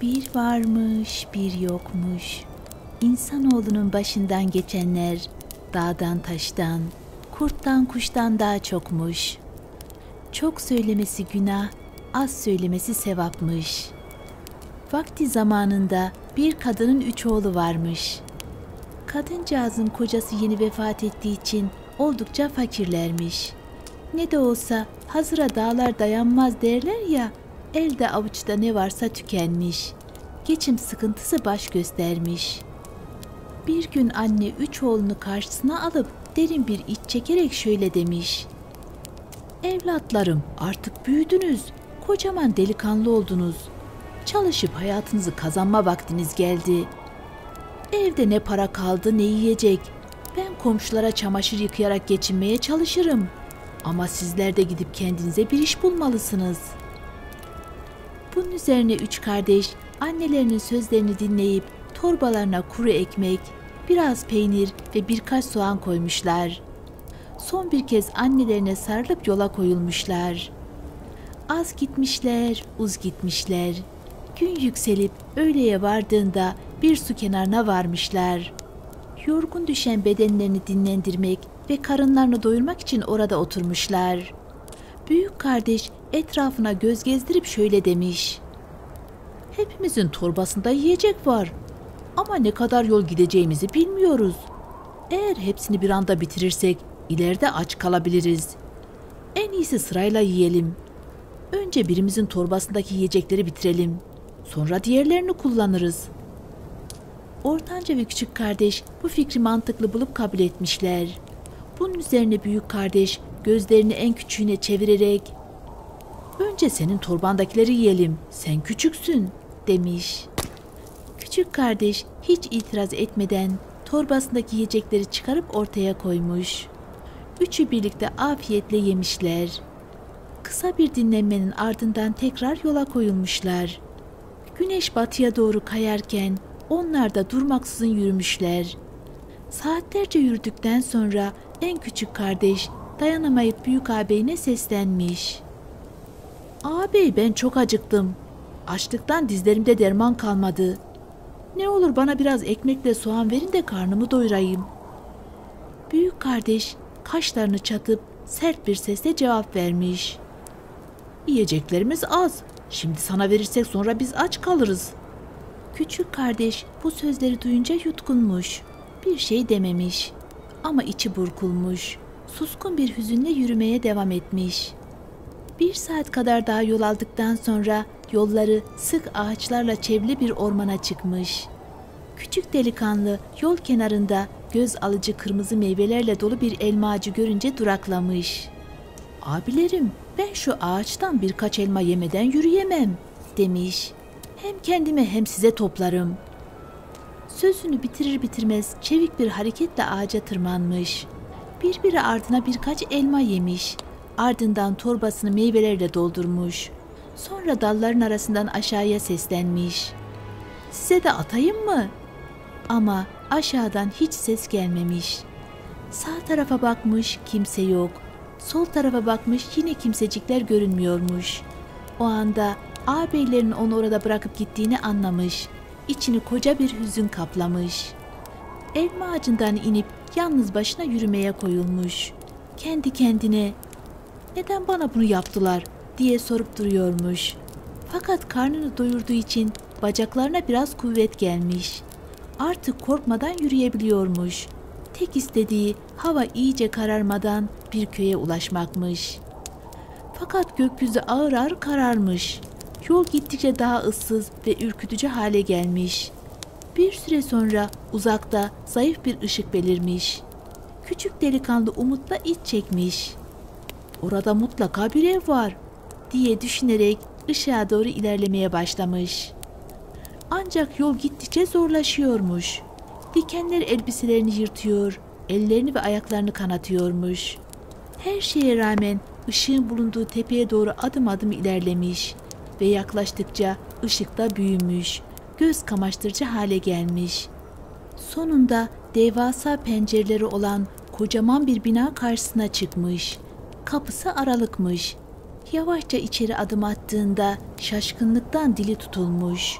Bir varmış, bir yokmuş. İnsanoğlunun başından geçenler dağdan taştan, kurttan kuştan daha çokmuş. Çok söylemesi günah, az söylemesi sevapmış. Vakti zamanında bir kadının 3 oğlu varmış. Kadıncağızın kocası yeni vefat ettiği için oldukça fakirlermiş. Ne de olsa hazıra dağlar dayanmaz derler ya, elde avuçta ne varsa tükenmiş. Geçim sıkıntısı baş göstermiş. Bir gün anne 3 oğlunu karşısına alıp derin bir iç çekerek şöyle demiş. Evlatlarım, artık büyüdünüz, kocaman delikanlı oldunuz. Çalışıp hayatınızı kazanma vaktiniz geldi. Evde ne para kaldı ne yiyecek. Ben komşulara çamaşır yıkayarak geçinmeye çalışırım. Ama sizler de gidip kendinize bir iş bulmalısınız. Bunun üzerine 3 kardeş annelerinin sözlerini dinleyip torbalarına kuru ekmek, biraz peynir ve birkaç soğan koymuşlar. Son bir kez annelerine sarılıp yola koyulmuşlar. Az gitmişler, uz gitmişler. Gün yükselip öğleye vardığında bir su kenarına varmışlar. Yorgun düşen bedenlerini dinlendirmek ve karınlarını doyurmak için orada oturmuşlar. Büyük kardeş etrafına göz gezdirip şöyle demiş. Hepimizin torbasında yiyecek var ama ne kadar yol gideceğimizi bilmiyoruz. Eğer hepsini bir anda bitirirsek ileride aç kalabiliriz. En iyisi sırayla yiyelim. Önce birimizin torbasındaki yiyecekleri bitirelim. Sonra diğerlerini kullanırız. Ortanca ve küçük kardeş bu fikri mantıklı bulup kabul etmişler. Bunun üzerine büyük kardeş gözlerini en küçüğüne çevirerek "Önce senin torbandakileri yiyelim, sen küçüksün," demiş. Küçük kardeş hiç itiraz etmeden torbasındaki yiyecekleri çıkarıp ortaya koymuş. Üçü birlikte afiyetle yemişler. Kısa bir dinlenmenin ardından tekrar yola koyulmuşlar. Güneş batıya doğru kayarken onlar da durmaksızın yürümüşler. Saatlerce yürüdükten sonra en küçük kardeş dayanamayıp büyük ağabeyine seslenmiş. "Ağabey, ben çok acıktım. Açlıktan dizlerimde derman kalmadı. Ne olur bana biraz ekmekle soğan verin de karnımı doyurayım." Büyük kardeş kaşlarını çatıp sert bir sesle cevap vermiş. "Yiyeceklerimiz az. Şimdi sana verirsek sonra biz aç kalırız." Küçük kardeş bu sözleri duyunca yutkunmuş. Bir şey dememiş. Ama içi burkulmuş. Suskun bir hüzünle yürümeye devam etmiş. 1 saat kadar daha yol aldıktan sonra yolları sık ağaçlarla çevrili bir ormana çıkmış. Küçük delikanlı yol kenarında göz alıcı kırmızı meyvelerle dolu bir elma ağacı görünce duraklamış. "Abilerim, ben şu ağaçtan birkaç elma yemeden yürüyemem," demiş. "Hem kendime hem size toplarım." Sözünü bitirir bitirmez çevik bir hareketle ağaca tırmanmış. Birbiri ardına birkaç elma yemiş. Ardından torbasını meyvelerle doldurmuş. Sonra dalların arasından aşağıya seslenmiş. "Size de atayım mı?" Ama aşağıdan hiç ses gelmemiş. Sağ tarafa bakmış, kimse yok. Sol tarafa bakmış, yine kimsecikler görünmüyormuş. O anda ağabeylerinin onu orada bırakıp gittiğini anlamış. İçini koca bir hüzün kaplamış. Elma ağacından inip yalnız başına yürümeye koyulmuş. Kendi kendine "Neden bana bunu yaptılar?" diye sorup duruyormuş. Fakat karnını doyurduğu için bacaklarına biraz kuvvet gelmiş. Artık korkmadan yürüyebiliyormuş. Tek istediği hava iyice kararmadan bir köye ulaşmakmış. Fakat gökyüzü ağır ağır kararmış. Yol gittikçe daha ıssız ve ürkütücü hale gelmiş. Bir süre sonra uzakta zayıf bir ışık belirmiş. Küçük delikanlı umutla iç çekmiş. "Orada mutlaka bir ev var," diye düşünerek ışığa doğru ilerlemeye başlamış. Ancak yol gittikçe zorlaşıyormuş. Dikenler elbiselerini yırtıyor, ellerini ve ayaklarını kanatıyormuş. Her şeye rağmen ışığın bulunduğu tepeye doğru adım adım ilerlemiş ve yaklaştıkça ışık da büyümüş, göz kamaştırıcı hale gelmiş. Sonunda devasa pencereleri olan kocaman bir bina karşısına çıkmış. Kapısı aralıkmış. Yavaşça içeri adım attığında şaşkınlıktan dili tutulmuş.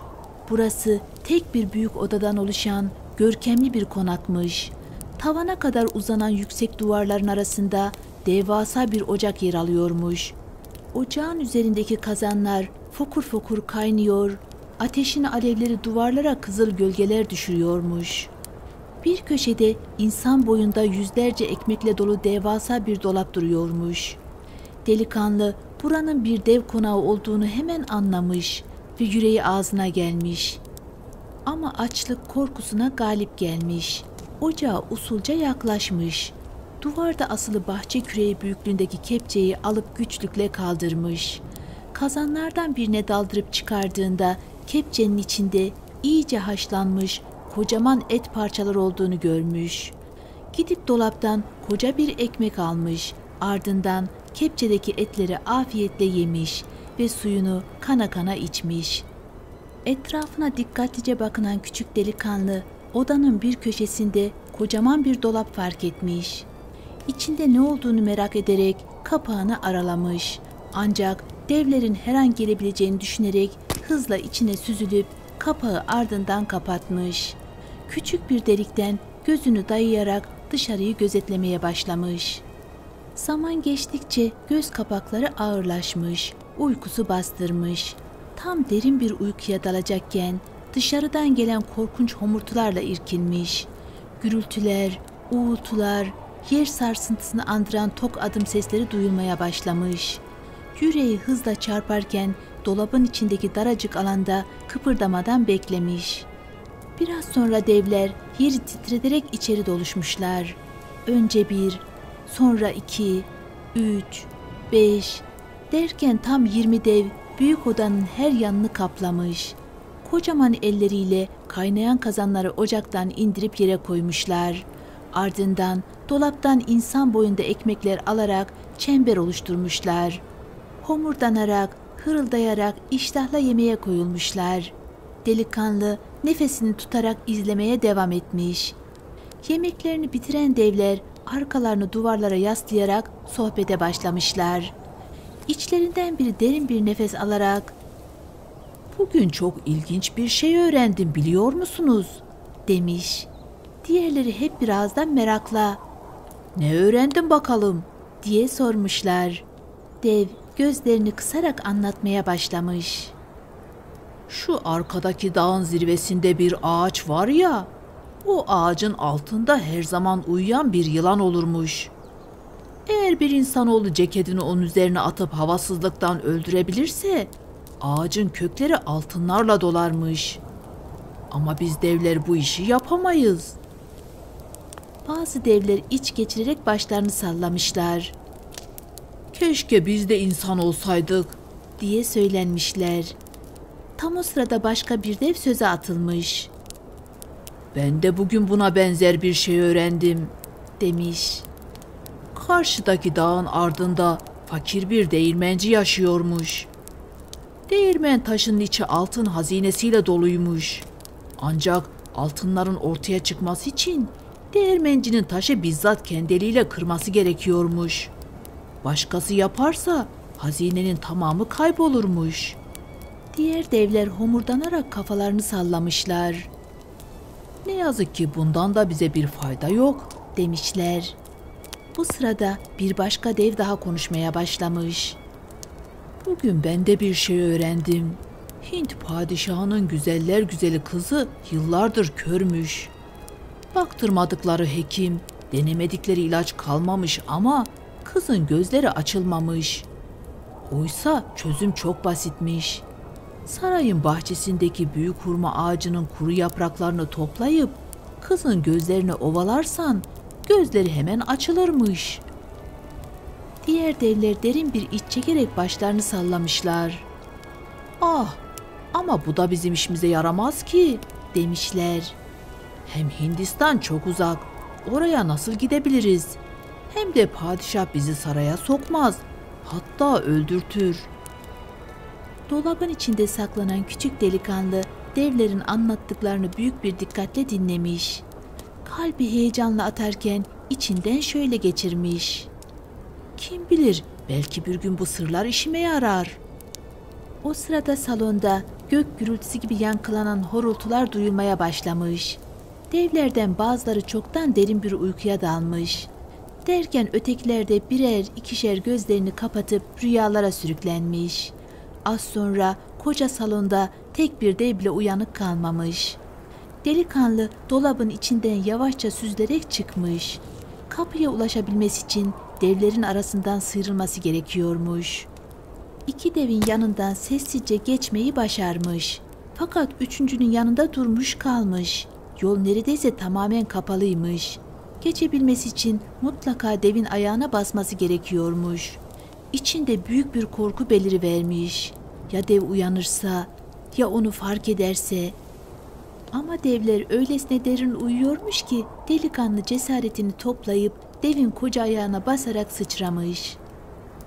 Burası tek bir büyük odadan oluşan görkemli bir konakmış. Tavana kadar uzanan yüksek duvarların arasında devasa bir ocak yer alıyormuş. Ocağın üzerindeki kazanlar fokur fokur kaynıyor, ateşin alevleri duvarlara kızıl gölgeler düşürüyormuş. Bir köşede insan boyunda yüzlerce ekmekle dolu devasa bir dolap duruyormuş. Delikanlı buranın bir dev konağı olduğunu hemen anlamış ve yüreği ağzına gelmiş. Ama açlık korkusuna galip gelmiş. Ocağa usulca yaklaşmış. Duvarda asılı bahçe küreği büyüklüğündeki kepçeyi alıp güçlükle kaldırmış. Kazanlardan birine daldırıp çıkardığında kepçenin içinde iyice haşlanmış kocaman et parçaları olduğunu görmüş. Gidip dolaptan koca bir ekmek almış. Ardından kepçedeki etleri afiyetle yemiş ve suyunu kana kana içmiş. Etrafına dikkatlice bakınan küçük delikanlı odanın bir köşesinde kocaman bir dolap fark etmiş. İçinde ne olduğunu merak ederek kapağını aralamış. Ancak devlerin her an gelebileceğini düşünerek hızla içine süzülüp kapağı ardından kapatmış. Küçük bir delikten gözünü dayayarak dışarıyı gözetlemeye başlamış. Zaman geçtikçe göz kapakları ağırlaşmış, uykusu bastırmış. Tam derin bir uykuya dalacakken dışarıdan gelen korkunç homurtularla irkilmiş. Gürültüler, uğultular, yer sarsıntısını andıran tok adım sesleri duyulmaya başlamış. Yüreği hızla çarparken dolabın içindeki daracık alanda kıpırdamadan beklemiş. Biraz sonra devler yeri titrederek içeri doluşmuşlar. Önce 1, sonra 2, 3, 5 derken tam 20 dev büyük odanın her yanını kaplamış. Kocaman elleriyle kaynayan kazanları ocaktan indirip yere koymuşlar. Ardından dolaptan insan boyunda ekmekler alarak çember oluşturmuşlar. Homurdanarak, hırıldayarak iştahla yemeğe koyulmuşlar. Delikanlı nefesini tutarak izlemeye devam etmiş. Yemeklerini bitiren devler arkalarını duvarlara yaslayarak sohbete başlamışlar. İçlerinden biri derin bir nefes alarak "Bugün çok ilginç bir şey öğrendim, biliyor musunuz?" demiş. Diğerleri hep birazdan merakla "Ne öğrendin bakalım?" diye sormuşlar. Dev gözlerini kısarak anlatmaya başlamış. "Şu arkadaki dağın zirvesinde bir ağaç var ya, o ağacın altında her zaman uyuyan bir yılan olurmuş. Eğer bir insanoğlu ceketini onun üzerine atıp havasızlıktan öldürebilirse ağacın kökleri altınlarla dolarmış. Ama biz devler bu işi yapamayız." Bazı devler iç geçirerek başlarını sallamışlar. "Keşke biz de insan olsaydık," diye söylenmişler. Tam o sırada başka bir dev söze atılmış. "Ben de bugün buna benzer bir şey öğrendim," demiş. "Karşıdaki dağın ardında fakir bir değirmenci yaşıyormuş. Değirmen taşının içi altın hazinesiyle doluymuş. Ancak altınların ortaya çıkması için değirmencinin taşı bizzat kendi eliyle kırması gerekiyormuş. Başkası yaparsa hazinenin tamamı kaybolurmuş." Diğer devler homurdanarak kafalarını sallamışlar. "Ne yazık ki bundan da bize bir fayda yok," demişler. Bu sırada bir başka dev daha konuşmaya başlamış. "Bugün ben de bir şey öğrendim. Hint padişahının güzeller güzeli kızı yıllardır körmüş. Baktırmadıkları hekim, denemedikleri ilaç kalmamış ama kızın gözleri açılmamış. Oysa çözüm çok basitmiş. Sarayın bahçesindeki büyük hurma ağacının kuru yapraklarını toplayıp kızın gözlerini ovalarsan gözleri hemen açılırmış." Diğer devler derin bir iç çekerek başlarını sallamışlar. "Ah, ama bu da bizim işimize yaramaz ki," demişler. "Hem Hindistan çok uzak, oraya nasıl gidebiliriz? Hem de padişah bizi saraya sokmaz, hatta öldürtür." Dolabın içinde saklanan küçük delikanlı devlerin anlattıklarını büyük bir dikkatle dinlemiş. Kalbi heyecanla atarken içinden şöyle geçirmiş: "Kim bilir, belki bir gün bu sırlar işime yarar." O sırada salonda gök gürültüsü gibi yankılanan horultular duyulmaya başlamış. Devlerden bazıları çoktan derin bir uykuya dalmış. Derken ötekiler de birer ikişer gözlerini kapatıp rüyalara sürüklenmiş. Az sonra koca salonda tek bir dev bile uyanık kalmamış. Delikanlı dolabın içinden yavaşça süzülerek çıkmış. Kapıya ulaşabilmesi için devlerin arasından sıyrılması gerekiyormuş. İki devin yanından sessizce geçmeyi başarmış. Fakat üçüncünün yanında durmuş kalmış. Yol neredeyse tamamen kapalıymış. Geçebilmesi için mutlaka devin ayağına basması gerekiyormuş. İçinde büyük bir korku belirivermiş. Ya dev uyanırsa, ya onu fark ederse? Ama devler öylesine derin uyuyormuş ki delikanlı cesaretini toplayıp devin koca ayağına basarak sıçramış.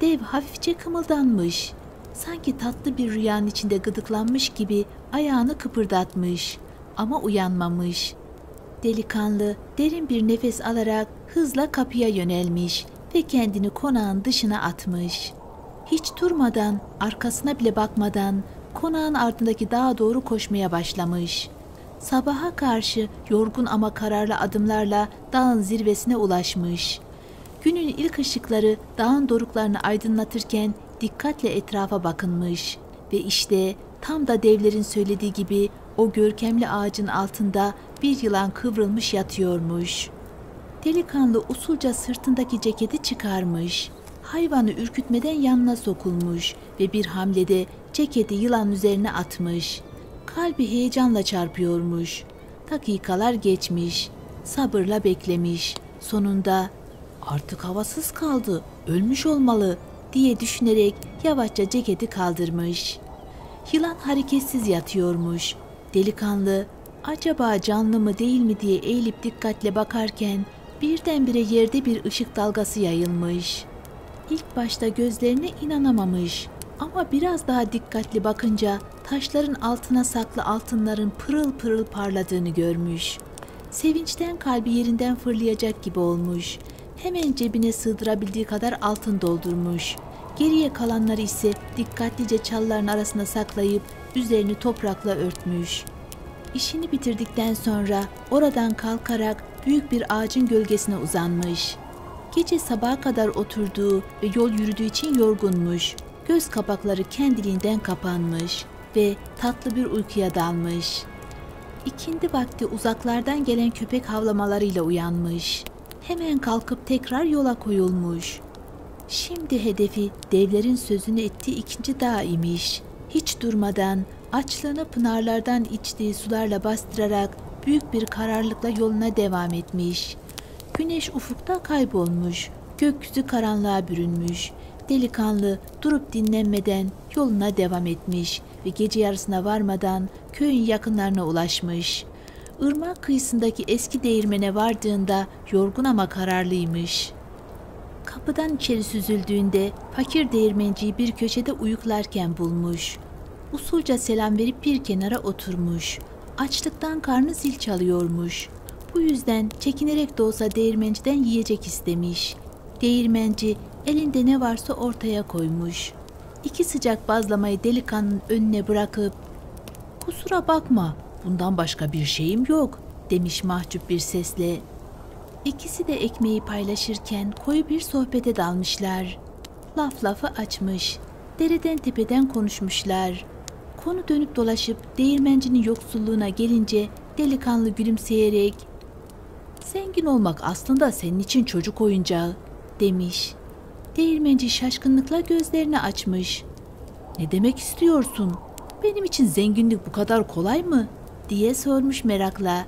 Dev hafifçe kımıldanmış. Sanki tatlı bir rüyanın içinde gıdıklanmış gibi ayağını kıpırdatmış ama uyanmamış. Delikanlı derin bir nefes alarak hızla kapıya yönelmiş ve kendini konağın dışına atmış. Hiç durmadan, arkasına bile bakmadan konağın ardındaki dağa doğru koşmaya başlamış. Sabaha karşı yorgun ama kararlı adımlarla dağın zirvesine ulaşmış. Günün ilk ışıkları dağın doruklarını aydınlatırken dikkatle etrafa bakınmış ve işte tam da devlerin söylediği gibi o görkemli ağacın altında bir yılan kıvrılmış yatıyormuş. Delikanlı usulca sırtındaki ceketi çıkarmış. Hayvanı ürkütmeden yanına sokulmuş ve bir hamlede ceketi yılanın üzerine atmış. Kalbi heyecanla çarpıyormuş. Dakikalar geçmiş. Sabırla beklemiş. Sonunda "Artık havasız kaldı, ölmüş olmalı" diye düşünerek yavaşça ceketi kaldırmış. Yılan hareketsiz yatıyormuş. Delikanlı acaba canlı mı değil mi diye eğilip dikkatle bakarken birdenbire yerde bir ışık dalgası yayılmış. İlk başta gözlerine inanamamış ama biraz daha dikkatli bakınca taşların altına saklı altınların pırıl pırıl parladığını görmüş. Sevinçten kalbi yerinden fırlayacak gibi olmuş. Hemen cebine sığdırabildiği kadar altın doldurmuş. Geriye kalanları ise dikkatlice çalıların arasına saklayıp üzerini toprakla örtmüş. İşini bitirdikten sonra oradan kalkarak büyük bir ağacın gölgesine uzanmış. Gece sabaha kadar oturduğu ve yol yürüdüğü için yorgunmuş. Göz kapakları kendiliğinden kapanmış ve tatlı bir uykuya dalmış. İkindi vakti uzaklardan gelen köpek havlamalarıyla uyanmış. Hemen kalkıp tekrar yola koyulmuş. Şimdi hedefi devlerin sözünü ettiği ikinci dağ imiş. Hiç durmadan açlığını pınarlardan içtiği sularla bastırarak büyük bir kararlılıkla yoluna devam etmiş. Güneş ufukta kaybolmuş, gökyüzü karanlığa bürünmüş. Delikanlı durup dinlenmeden yoluna devam etmiş ve gece yarısına varmadan köyün yakınlarına ulaşmış. Irmak kıyısındaki eski değirmene vardığında yorgun ama kararlıymış. Kapıdan içeri süzüldüğünde fakir değirmenciyi bir köşede uyuklarken bulmuş. Usulca selam verip bir kenara oturmuş. Açlıktan karnı zil çalıyormuş. Bu yüzden çekinerek de olsa değirmenciden yiyecek istemiş. Değirmenci elinde ne varsa ortaya koymuş. 2 sıcak bazlamayı delikanlının önüne bırakıp "Kusura bakma, bundan başka bir şeyim yok" demiş mahcup bir sesle. İkisi de ekmeği paylaşırken koyu bir sohbete dalmışlar. Laf lafı açmış. Dereden tepeden konuşmuşlar. Konu dönüp dolaşıp değirmencinin yoksulluğuna gelince delikanlı gülümseyerek "Zengin olmak aslında senin için çocuk oyuncağı" demiş. Değirmenci şaşkınlıkla gözlerini açmış. "Ne demek istiyorsun? Benim için zenginlik bu kadar kolay mı?" diye sormuş merakla.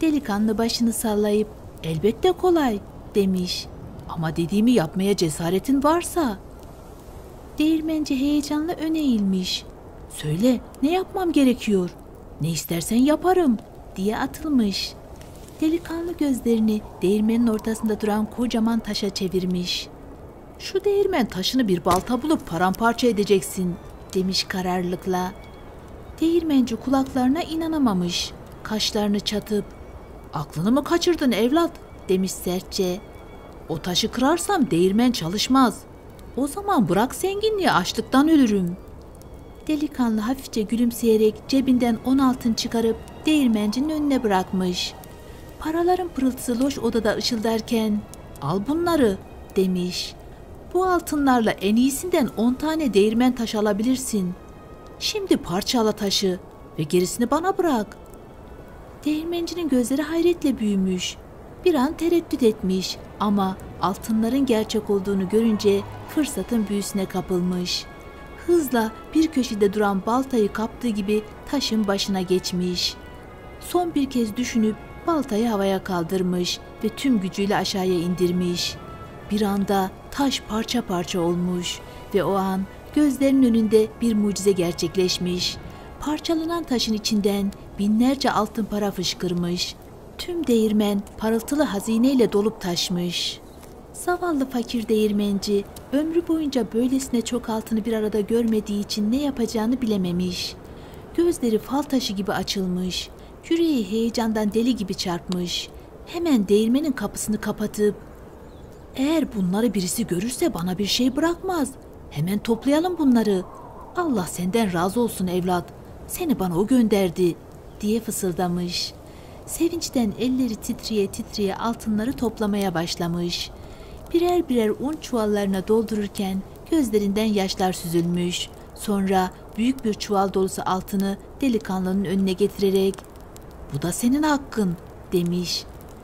Delikanlı başını sallayıp "Elbette kolay" demiş. "Ama dediğimi yapmaya cesaretin varsa." Değirmenci heyecanla öne eğilmiş. "Söyle, ne yapmam gerekiyor? Ne istersen yaparım" diye atılmış. Delikanlı gözlerini değirmenin ortasında duran kocaman taşa çevirmiş. "Şu değirmen taşını bir balta bulup paramparça edeceksin" demiş kararlılıkla. Değirmenci kulaklarına inanamamış. Kaşlarını çatıp "Aklını mı kaçırdın evlat?" demiş sertçe. "O taşı kırarsam değirmen çalışmaz. O zaman bırak zenginliği, açlıktan ölürüm." Delikanlı hafifçe gülümseyerek cebinden 10 altın çıkarıp değirmencinin önüne bırakmış. Paraların pırıltısı loş odada ışıldarken "Al bunları," demiş. "Bu altınlarla en iyisinden 10 tane değirmen taşı alabilirsin. Şimdi parçala taşı ve gerisini bana bırak." Değirmencinin gözleri hayretle büyümüş. Bir an tereddüt etmiş ama altınların gerçek olduğunu görünce fırsatın büyüsüne kapılmış. Hızla bir köşede duran baltayı kaptığı gibi taşın başına geçmiş. Son bir kez düşünüp baltayı havaya kaldırmış ve tüm gücüyle aşağıya indirmiş. Bir anda taş parça parça olmuş ve o an gözlerinin önünde bir mucize gerçekleşmiş. Parçalanan taşın içinden binlerce altın para fışkırmış. Tüm değirmen parıltılı hazineyle dolup taşmış. Zavallı fakir değirmenci ömrü boyunca böylesine çok altını bir arada görmediği için ne yapacağını bilememiş. Gözleri fal taşı gibi açılmış, yüreği heyecandan deli gibi çarpmış. Hemen değirmenin kapısını kapatıp "Eğer bunları birisi görürse bana bir şey bırakmaz. Hemen toplayalım bunları. Allah senden razı olsun evlat. Seni bana o gönderdi," diye fısıldamış. Sevinçten elleri titreye titreye altınları toplamaya başlamış. Birer birer un çuvallarına doldururken gözlerinden yaşlar süzülmüş. Sonra büyük bir çuval dolusu altını delikanlının önüne getirerek "Bu da senin hakkın," demiş.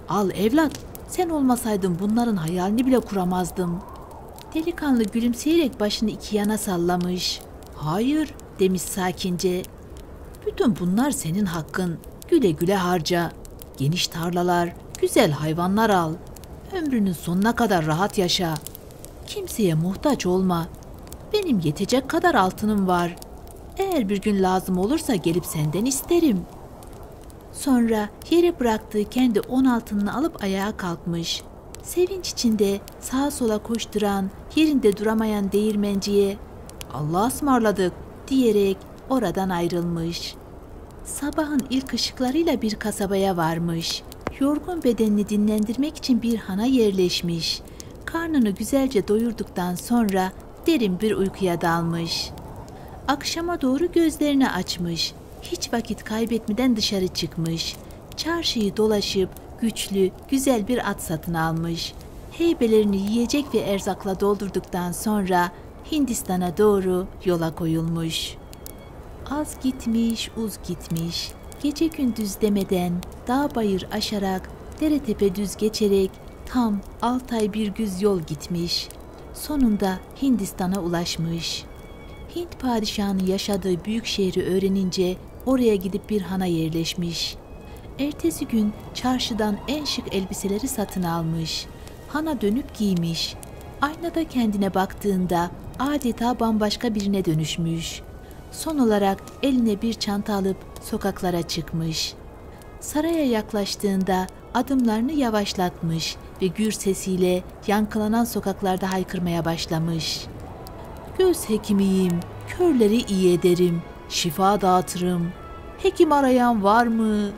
"Al evlat, sen olmasaydın bunların hayalini bile kuramazdım." Delikanlı gülümseyerek başını iki yana sallamış. "Hayır," demiş sakince. "Bütün bunlar senin hakkın. Güle güle harca. Geniş tarlalar, güzel hayvanlar al. Ömrünün sonuna kadar rahat yaşa. Kimseye muhtaç olma. Benim yetecek kadar altınım var. Eğer bir gün lazım olursa gelip senden isterim." Sonra yere bıraktığı kendi 10 altınını alıp ayağa kalkmış. Sevinç içinde sağa sola koşturan, yerinde duramayan değirmenciye "Allah'a ısmarladık," diyerek oradan ayrılmış. Sabahın ilk ışıklarıyla bir kasabaya varmış. Yorgun bedenini dinlendirmek için bir hana yerleşmiş. Karnını güzelce doyurduktan sonra derin bir uykuya dalmış. Akşama doğru gözlerini açmış. Hiç vakit kaybetmeden dışarı çıkmış. Çarşıyı dolaşıp güçlü, güzel bir at satın almış. Heybelerini yiyecek ve erzakla doldurduktan sonra Hindistan'a doğru yola koyulmuş. Az gitmiş, uz gitmiş. Gece gündüz demeden dağ bayır aşarak, dere tepe düz geçerek tam 6 ay bir güz yol gitmiş. Sonunda Hindistan'a ulaşmış. Hint padişahının yaşadığı büyük şehri öğrenince oraya gidip bir hana yerleşmiş. Ertesi gün çarşıdan en şık elbiseleri satın almış. Hana dönüp giymiş. Aynada kendine baktığında adeta bambaşka birine dönüşmüş. Son olarak eline bir çanta alıp sokaklara çıkmış. Saraya yaklaştığında adımlarını yavaşlatmış ve gür sesiyle yankılanan sokaklarda haykırmaya başlamış. "Göz hekimiyim, körleri iyi ederim, şifa dağıtırım. Hekim arayan var mı?"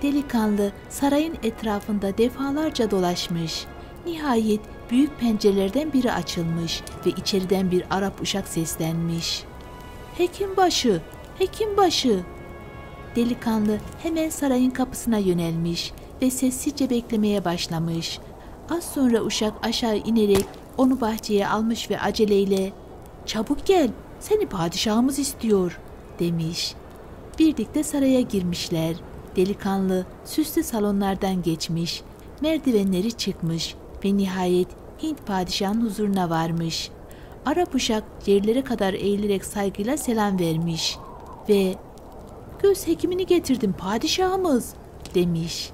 Delikanlı sarayın etrafında defalarca dolaşmış. Nihayet büyük pencerelerden biri açılmış ve içeriden bir Arap uşak seslenmiş. "Hekimbaşı, hekimbaşı!" Delikanlı hemen sarayın kapısına yönelmiş ve sessizce beklemeye başlamış. Az sonra uşak aşağı inerek onu bahçeye almış ve aceleyle "Çabuk gel, seni padişahımız istiyor," demiş. Birlikte saraya girmişler. Delikanlı süslü salonlardan geçmiş, merdivenleri çıkmış ve nihayet Hint padişahının huzuruna varmış. Arap uşak yerlere kadar eğilerek saygıyla selam vermiş ve "Göz hekimini getirdim padişahımız," demiş.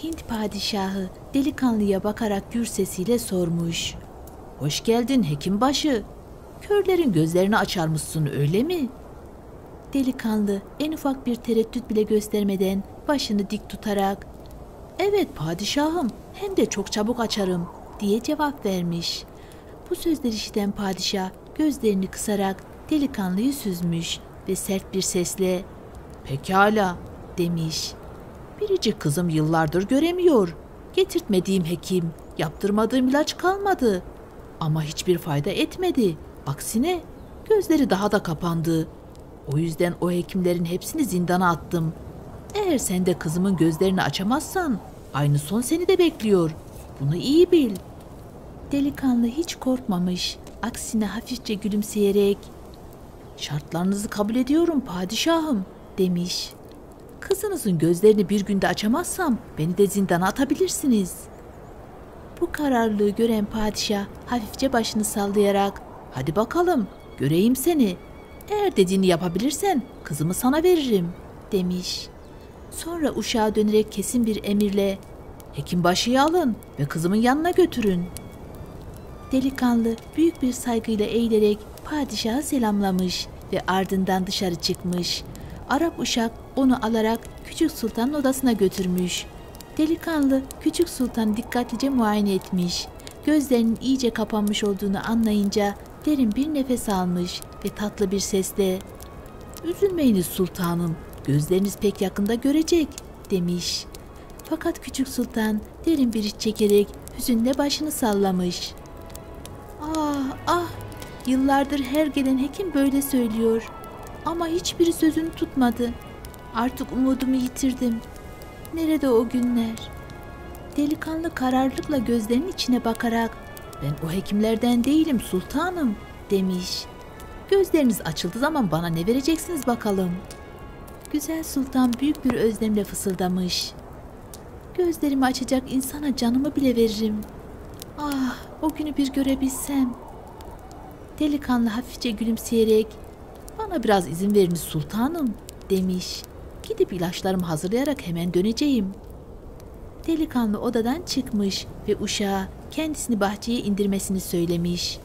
Hint padişahı delikanlıya bakarak gür sesiyle sormuş. "Hoş geldin hekimbaşı. Körlerin gözlerini açarmışsın öyle mi?" Delikanlı en ufak bir tereddüt bile göstermeden başını dik tutarak "Evet padişahım, hem de çok çabuk açarım," diye cevap vermiş. Bu sözleri işiten padişah gözlerini kısarak delikanlıyı süzmüş ve sert bir sesle "Pekala," demiş. "Biricik kızım yıllardır göremiyor. Getirtmediğim hekim, yaptırmadığım ilaç kalmadı. Ama hiçbir fayda etmedi. Aksine Gözleri daha da kapandı. O yüzden o hekimlerin hepsini zindana attım. Eğer sen de kızımın gözlerini açamazsan aynı son seni de bekliyor. Bunu iyi bil. Delikanlı hiç korkmamış. Aksine hafifçe gülümseyerek "Şartlarınızı kabul ediyorum padişahım," demiş. "Kızınızın gözlerini bir günde açamazsam beni de zindana atabilirsiniz." Bu kararlılığı gören padişah hafifçe başını sallayarak "Hadi bakalım, göreyim seni. Eğer dediğini yapabilirsen kızımı sana veririm," demiş. Sonra uşağa dönerek kesin bir emirle "Hekimbaşı'yı alın ve kızımın yanına götürün." Delikanlı büyük bir saygıyla eğilerek padişahı selamlamış ve ardından dışarı çıkmış. Arap uşak onu alarak Küçük Sultan'ın odasına götürmüş. Delikanlı Küçük Sultan dikkatlice muayene etmiş. Gözlerinin iyice kapanmış olduğunu anlayınca derin bir nefes almış ve tatlı bir sesle "Üzülmeyiniz sultanım, gözleriniz pek yakında görecek," demiş. Fakat Küçük Sultan derin bir iç çekerek hüzünle başını sallamış. "Ah ah, yıllardır her gelen hekim böyle söylüyor ama hiçbiri sözünü tutmadı. Artık umudumu yitirdim. Nerede o günler?" Delikanlı kararlılıkla gözlerinin içine bakarak "Ben o hekimlerden değilim sultanım," demiş. "Gözleriniz açıldığı zaman bana ne vereceksiniz bakalım?" Güzel sultan büyük bir özlemle fısıldamış. "Gözlerimi açacak insana canımı bile veririm. Ah, o günü bir görebilsem." Delikanlı hafifçe gülümseyerek "Bana biraz izin veriniz sultanım," demiş. "Gidip ilaçlarımı hazırlayarak hemen döneceğim." Delikanlı odadan çıkmış ve uşağa kendisini bahçeye indirmesini söylemiş.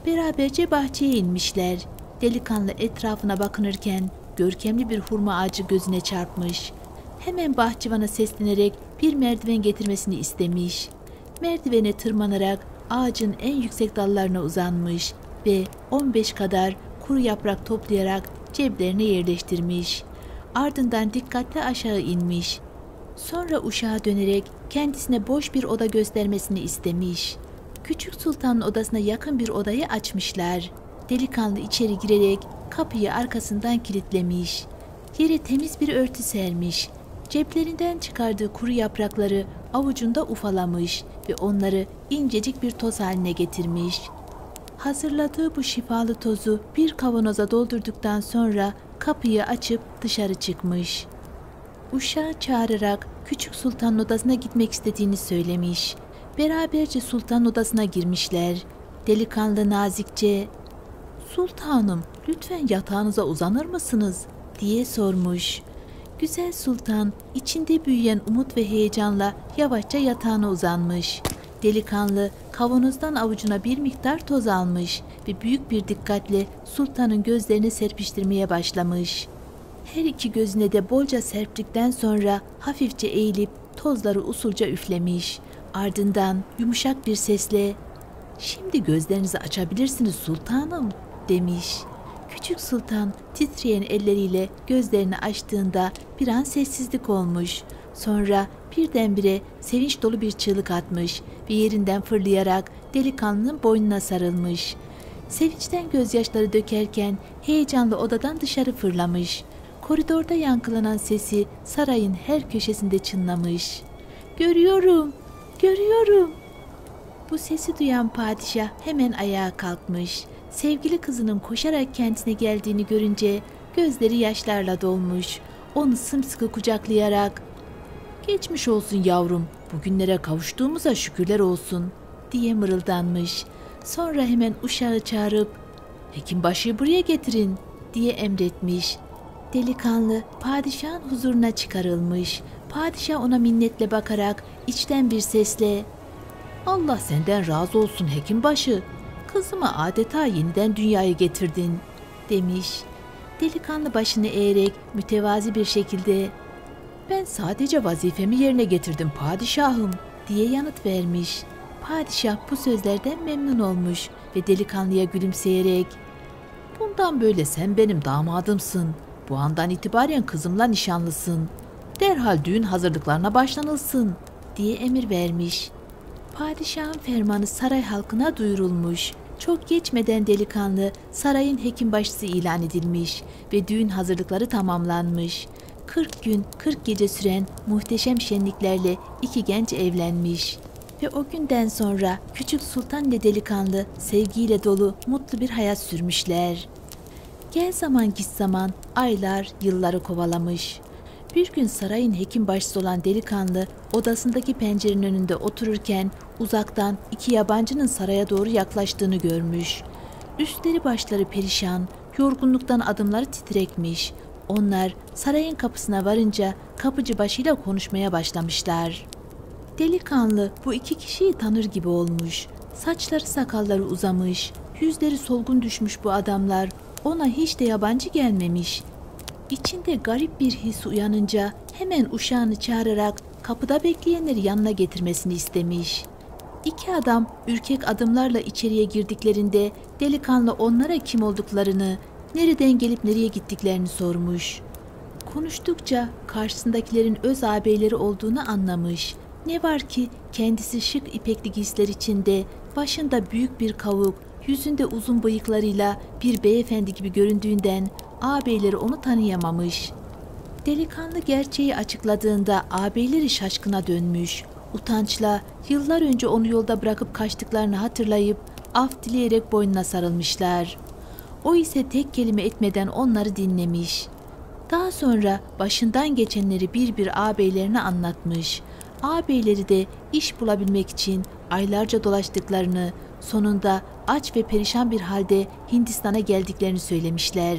Beraberce bahçeye inmişler. Delikanlı etrafına bakınırken görkemli bir hurma ağacı gözüne çarpmış. Hemen bahçıvana seslenerek bir merdiven getirmesini istemiş. Merdivene tırmanarak ağacın en yüksek dallarına uzanmış ve 15 kadar kuru yaprak toplayarak ceplerine yerleştirmiş. Ardından dikkatli aşağı inmiş. Sonra uşağa dönerek kendisine boş bir oda göstermesini istemiş. Küçük Sultan'ın odasına yakın bir odayı açmışlar. Delikanlı içeri girerek kapıyı arkasından kilitlemiş. Yere temiz bir örtü sermiş. Ceplerinden çıkardığı kuru yaprakları avucunda ufalamış ve onları incecik bir toz haline getirmiş. Hazırladığı bu şifalı tozu bir kavanoza doldurduktan sonra kapıyı açıp dışarı çıkmış. Uşağı çağırarak Küçük Sultan'ın odasına gitmek istediğini söylemiş. Beraberce sultanın odasına girmişler. Delikanlı nazikçe "Sultanım, lütfen yatağınıza uzanır mısınız?" diye sormuş. Güzel sultan içinde büyüyen umut ve heyecanla yavaşça yatağına uzanmış. Delikanlı kavanozdan avucuna bir miktar toz almış ve büyük bir dikkatle sultanın gözlerini serpiştirmeye başlamış. Her iki gözüne de bolca serptikten sonra hafifçe eğilip tozları usulca üflemiş. Ardından yumuşak bir sesle "Şimdi gözlerinizi açabilirsiniz sultanım," demiş. Küçük sultan titreyen elleriyle gözlerini açtığında bir an sessizlik olmuş. Sonra birdenbire sevinç dolu bir çığlık atmış ve yerinden fırlayarak delikanlının boynuna sarılmış. Sevinçten gözyaşları dökerken heyecanla odadan dışarı fırlamış. Koridorda yankılanan sesi sarayın her köşesinde çınlamış. "Görüyorum, görüyorum." Bu sesi duyan padişah hemen ayağa kalkmış. Sevgili kızının koşarak kendisine geldiğini görünce gözleri yaşlarla dolmuş. Onu sımsıkı kucaklayarak "Geçmiş olsun yavrum, bugünlere kavuştuğumuza şükürler olsun," diye mırıldanmış. Sonra hemen uşağı çağırıp "Hekimbaşı'yı buraya getirin," diye emretmiş. Delikanlı padişahın huzuruna çıkarılmış. Padişah ona minnetle bakarak içten bir sesle "Allah senden razı olsun hekimbaşı. Kızımı adeta yeniden dünyaya getirdin," demiş. Delikanlı başını eğerek mütevazi bir şekilde "Ben sadece vazifemi yerine getirdim padişahım," diye yanıt vermiş. Padişah bu sözlerden memnun olmuş ve delikanlıya gülümseyerek "Bundan böyle sen benim damadımsın. Bu andan itibaren kızımla nişanlısın. Derhal düğün hazırlıklarına başlanılsın," diye emir vermiş. Padişahın fermanı saray halkına duyurulmuş. Çok geçmeden delikanlı sarayın hekimbaşısı ilan edilmiş ve düğün hazırlıkları tamamlanmış. 40 gün 40 gece süren muhteşem şenliklerle iki genç evlenmiş. Ve o günden sonra küçük sultan ile delikanlı sevgiyle dolu mutlu bir hayat sürmüşler. Gel zaman git zaman aylar yılları kovalamış. Bir gün sarayın hekimbaşısı olan delikanlı odasındaki pencerenin önünde otururken uzaktan iki yabancının saraya doğru yaklaştığını görmüş. Üstleri başları perişan, yorgunluktan adımları titrekmiş. Onlar sarayın kapısına varınca kapıcı başıyla konuşmaya başlamışlar. Delikanlı bu iki kişiyi tanır gibi olmuş. Saçları sakalları uzamış, yüzleri solgun düşmüş bu adamlar ona hiç de yabancı gelmemiş. İçinde garip bir his uyanınca hemen uşağını çağırarak kapıda bekleyenleri yanına getirmesini istemiş. İki adam ürkek adımlarla içeriye girdiklerinde delikanlı onlara kim olduklarını, nereden gelip nereye gittiklerini sormuş. Konuştukça karşısındakilerin öz ağabeyleri olduğunu anlamış. Ne var ki kendisi şık ipekli giysiler içinde, başında büyük bir kavuk, yüzünde uzun bıyıklarıyla bir beyefendi gibi göründüğünden ağabeyleri onu tanıyamamış. Delikanlı gerçeği açıkladığında ağabeyleri şaşkına dönmüş. Utançla yıllar önce onu yolda bırakıp kaçtıklarını hatırlayıp af dileyerek boynuna sarılmışlar. O ise tek kelime etmeden onları dinlemiş. Daha sonra başından geçenleri bir bir ağabeylerine anlatmış. Ağabeyleri de iş bulabilmek için aylarca dolaştıklarını, sonunda aç ve perişan bir halde Hindistan'a geldiklerini söylemişler.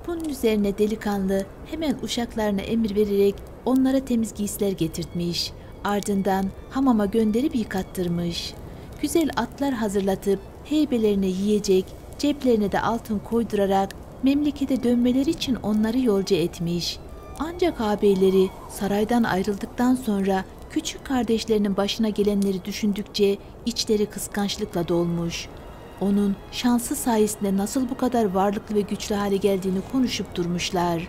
Bunun üzerine delikanlı hemen uşaklarına emir vererek onlara temiz giysiler getirtmiş. Ardından hamama gönderip yıkattırmış. Güzel atlar hazırlatıp heybelerine yiyecek, ceplerine de altın koydurarak memlekete dönmeleri için onları yolcu etmiş. Ancak ağabeyleri saraydan ayrıldıktan sonra küçük kardeşlerinin başına gelenleri düşündükçe içleri kıskançlıkla dolmuş. Onun şansı sayesinde nasıl bu kadar varlıklı ve güçlü hale geldiğini konuşup durmuşlar.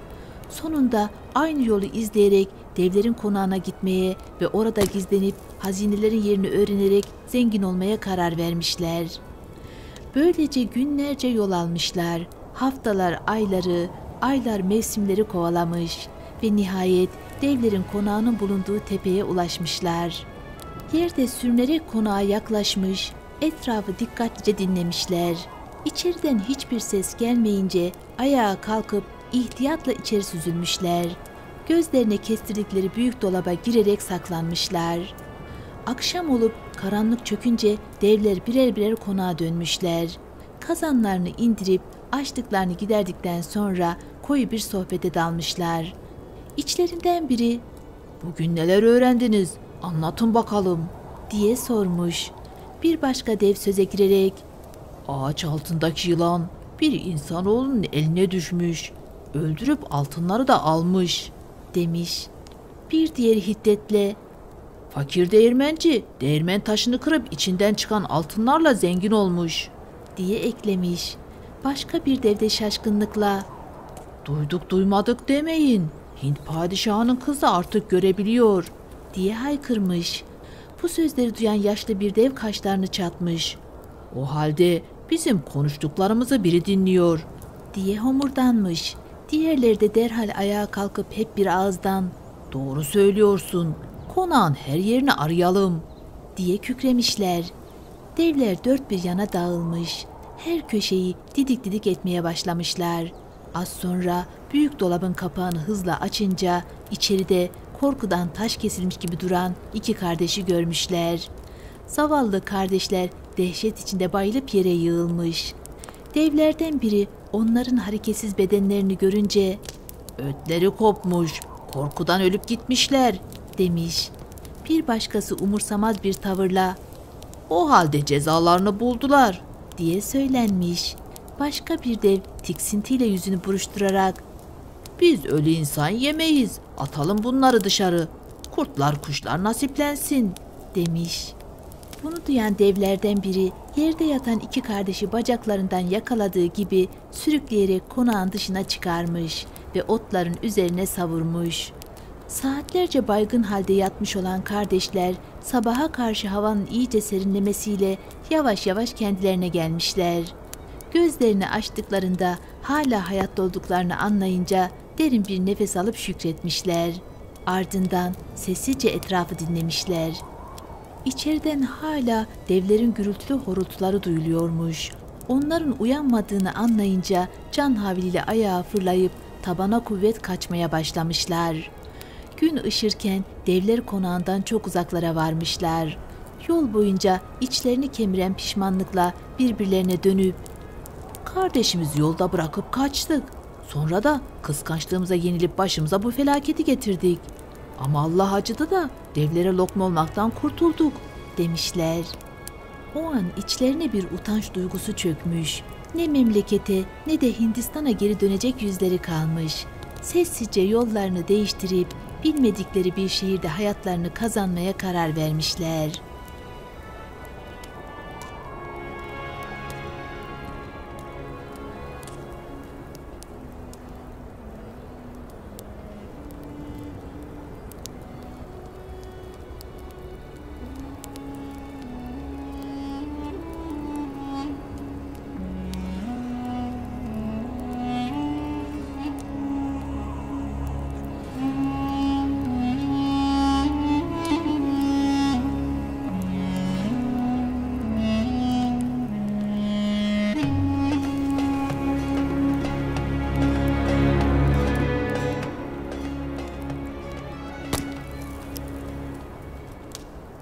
Sonunda aynı yolu izleyerek devlerin konağına gitmeye ve orada gizlenip hazinelerin yerini öğrenerek zengin olmaya karar vermişler. Böylece günlerce yol almışlar. Haftalar ayları, aylar mevsimleri kovalamış ve nihayet devlerin konağının bulunduğu tepeye ulaşmışlar. Yerde sürünerek konağa yaklaşmış, etrafı dikkatlice dinlemişler. İçeriden hiçbir ses gelmeyince ayağa kalkıp ihtiyatla içeri süzülmüşler. Gözlerine kestirdikleri büyük dolaba girerek saklanmışlar. Akşam olup karanlık çökünce devler birer birer konağa dönmüşler. Kazanlarını indirip açlıklarını giderdikten sonra koyu bir sohbete dalmışlar. İçlerinden biri "Bugün neler öğrendiniz? Anlatın bakalım." diye sormuş. Bir başka dev söze girerek "Ağaç altındaki yılan bir insanoğlunun eline düşmüş, öldürüp altınları da almış." demiş. Bir diğeri hiddetle "Fakir değirmenci değirmen taşını kırıp içinden çıkan altınlarla zengin olmuş." diye eklemiş. Başka bir dev de şaşkınlıkla "Duyduk duymadık demeyin, Hint padişahının kızı artık görebiliyor." diye haykırmış. Bu sözleri duyan yaşlı bir dev kaşlarını çatmış. "O halde bizim konuştuklarımızı biri dinliyor." diye homurdanmış. Diğerleri de derhal ayağa kalkıp hep bir ağızdan "Doğru söylüyorsun, konağın her yerini arayalım." diye kükremişler. Devler dört bir yana dağılmış. Her köşeyi didik didik etmeye başlamışlar. Az sonra büyük dolabın kapağını hızla açınca içeride korkudan taş kesilmiş gibi duran iki kardeşi görmüşler. Zavallı kardeşler dehşet içinde bayılıp yere yığılmış. Devlerden biri onların hareketsiz bedenlerini görünce "Ötleri kopmuş, korkudan ölüp gitmişler." demiş. Bir başkası umursamaz bir tavırla "O halde cezalarını buldular." diye söylenmiş. Başka bir dev tiksintiyle yüzünü buruşturarak "Biz ölü insan yemeyiz, atalım bunları dışarı, kurtlar kuşlar nasiplensin." demiş. Bunu duyan devlerden biri yerde yatan iki kardeşi bacaklarından yakaladığı gibi sürükleyerek konağın dışına çıkarmış ve otların üzerine savurmuş. Saatlerce baygın halde yatmış olan kardeşler sabaha karşı havanın iyice serinlemesiyle yavaş yavaş kendilerine gelmişler. Gözlerini açtıklarında hala hayatta olduklarını anlayınca derin bir nefes alıp şükretmişler. Ardından sessizce etrafı dinlemişler. İçeriden hala devlerin gürültülü horultuları duyuluyormuş. Onların uyanmadığını anlayınca can havliyle ayağa fırlayıp tabana kuvvet kaçmaya başlamışlar. Gün ışırken devler konağından çok uzaklara varmışlar. Yol boyunca içlerini kemiren pişmanlıkla birbirlerine dönüp "Kardeşimizi yolda bırakıp kaçtık. Sonra da kıskançlığımıza yenilip başımıza bu felaketi getirdik. Ama Allah acıdı da devlere lokma olmaktan kurtulduk," demişler. O an içlerine bir utanç duygusu çökmüş. Ne memlekete ne de Hindistan'a geri dönecek yüzleri kalmış. Sessizce yollarını değiştirip bilmedikleri bir şehirde hayatlarını kazanmaya karar vermişler.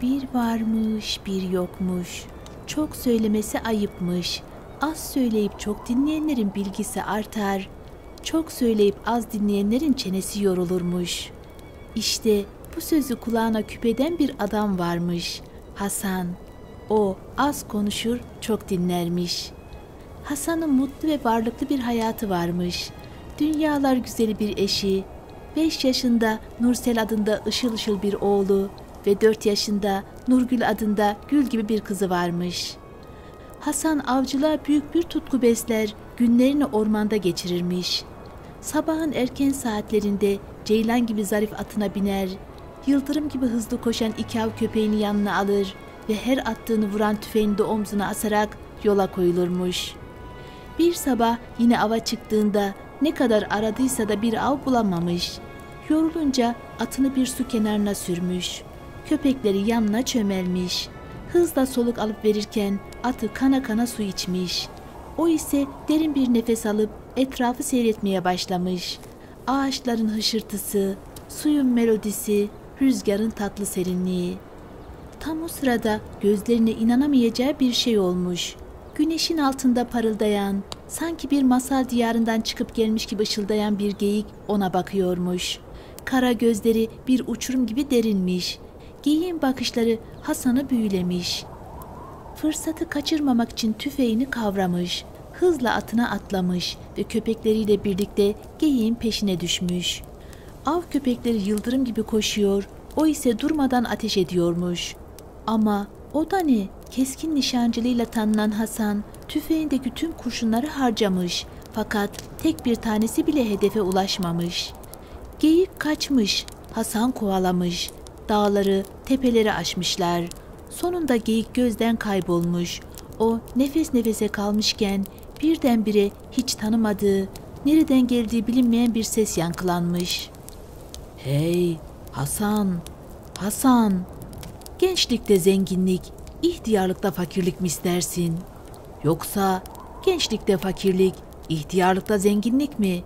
Bir varmış, bir yokmuş. Çok söylemesi ayıpmış. Az söyleyip çok dinleyenlerin bilgisi artar. Çok söyleyip az dinleyenlerin çenesi yorulurmuş. İşte bu sözü kulağına küpe eden bir adam varmış. Hasan. O az konuşur, çok dinlermiş. Hasan'ın mutlu ve varlıklı bir hayatı varmış. Dünyalar güzeli bir eşi, 5 yaşında Nursel adında ışıl ışıl bir oğlu ve 4 yaşında Nurgül adında gül gibi bir kızı varmış. Hasan avcılığa büyük bir tutku besler, günlerini ormanda geçirirmiş. Sabahın erken saatlerinde ceylan gibi zarif atına biner, yıldırım gibi hızlı koşan 2 av köpeğini yanına alır ve her attığını vuran tüfeğini de omzuna asarak yola koyulurmuş. Bir sabah yine ava çıktığında ne kadar aradıysa da bir av bulamamış. Yorulunca atını bir su kenarına sürmüş. Köpekleri yanına çömelmiş. Hızla soluk alıp verirken atı kana kana su içmiş. O ise derin bir nefes alıp etrafı seyretmeye başlamış. Ağaçların hışırtısı, suyun melodisi, rüzgarın tatlı serinliği. Tam o sırada gözlerine inanamayacağı bir şey olmuş. Güneşin altında parıldayan, sanki bir masal diyarından çıkıp gelmiş gibi ışıldayan bir geyik ona bakıyormuş. Kara gözleri bir uçurum gibi derinmiş. Geyiğin bakışları Hasan'ı büyülemiş. Fırsatı kaçırmamak için tüfeğini kavramış. Hızla atına atlamış ve köpekleriyle birlikte geyiğin peşine düşmüş. Av köpekleri yıldırım gibi koşuyor, o ise durmadan ateş ediyormuş. Ama o da ne? Keskin nişancılığıyla tanınan Hasan, tüfeğindeki tüm kurşunları harcamış. Fakat tek bir tanesi bile hedefe ulaşmamış. Geyik kaçmış, Hasan kovalamış. Dağları, tepeleri aşmışlar. Sonunda geyik gözden kaybolmuş. O nefes nefese kalmışken birdenbire hiç tanımadığı, nereden geldiği bilinmeyen bir ses yankılanmış. "Hey Hasan, Hasan! Gençlikte zenginlik, ihtiyarlıkta fakirlik mi istersin? Yoksa gençlikte fakirlik, ihtiyarlıkta zenginlik mi?"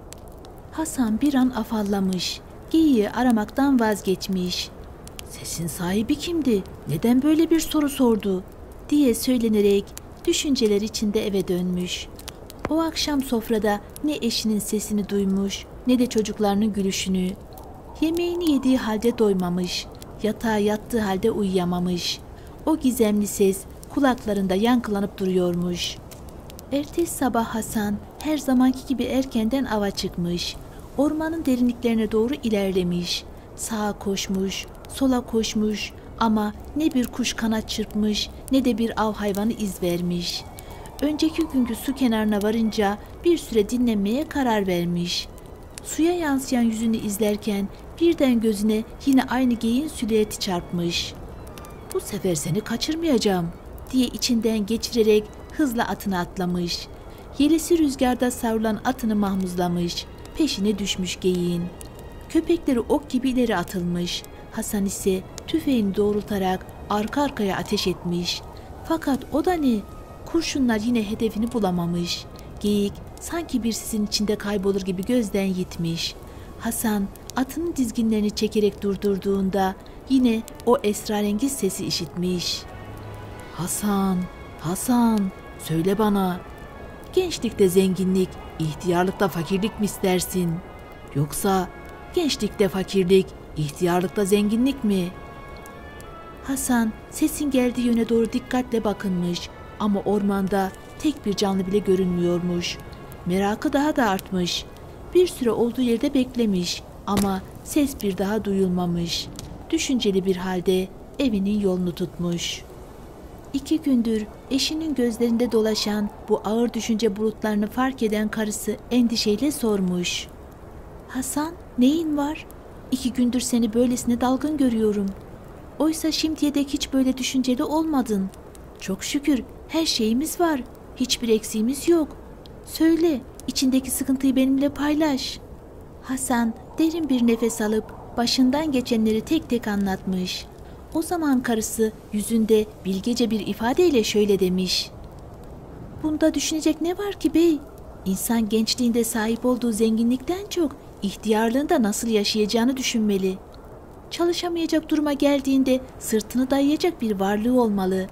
Hasan bir an afallamış, geyiği aramaktan vazgeçmiş. "Sesin sahibi kimdi? Neden böyle bir soru sordu?" diye söylenerek düşünceler içinde eve dönmüş. O akşam sofrada ne eşinin sesini duymuş ne de çocuklarının gülüşünü. Yemeğini yediği halde doymamış, yatağa yattığı halde uyuyamamış. O gizemli ses kulaklarında yankılanıp duruyormuş. Ertesi sabah Hasan her zamanki gibi erkenden ava çıkmış. Ormanın derinliklerine doğru ilerlemiş. Sağa koşmuş, sola koşmuş ama ne bir kuş kanat çırpmış ne de bir av hayvanı iz vermiş. Önceki günkü su kenarına varınca bir süre dinlenmeye karar vermiş. Suya yansıyan yüzünü izlerken Birden gözüne yine aynı geyiğin silüeti çarpmış. "Bu sefer seni kaçırmayacağım," diye içinden geçirerek hızla atına atlamış. Yelisi rüzgarda savrulan atını mahmuzlamış. Peşine düşmüş geyiğin. Köpekleri ok gibi ileri atılmış. Hasan ise tüfeğini doğrultarak arka arkaya ateş etmiş. Fakat o da ne? Kurşunlar yine hedefini bulamamış. Geyik sanki bir sisin içinde kaybolur gibi gözden gitmiş. Hasan atının dizginlerini çekerek durdurduğunda yine o esrarengiz sesi işitmiş. "Hasan, Hasan, söyle bana. Gençlikte zenginlik, ihtiyarlıkta fakirlik mi istersin? Yoksa gençlikte fakirlik, ihtiyarlıkta zenginlik mi?" Hasan sesin geldiği yöne doğru dikkatle bakınmış ama ormanda tek bir canlı bile görünmüyormuş. Merakı daha da artmış. Bir süre olduğu yerde beklemiş ama ses bir daha duyulmamış. Düşünceli bir halde evinin yolunu tutmuş. 2 gündür eşinin gözlerinde dolaşan bu ağır düşünce bulutlarını fark eden karısı endişeyle sormuş. "Hasan, neyin var? 2 gündür seni böylesine dalgın görüyorum. Oysa şimdiye dek hiç böyle düşünceli olmadın. Çok şükür her şeyimiz var. Hiçbir eksiğimiz yok. Söyle, içindeki sıkıntıyı benimle paylaş." Hasan derin bir nefes alıp başından geçenleri tek tek anlatmış. O zaman karısı yüzünde bilgece bir ifadeyle şöyle demiş. "Bunda düşünecek ne var ki bey? İnsan gençliğinde sahip olduğu zenginlikten çok ihtiyarlığında nasıl yaşayacağını düşünmeli. Çalışamayacak duruma geldiğinde sırtını dayayacak bir varlığı olmalı.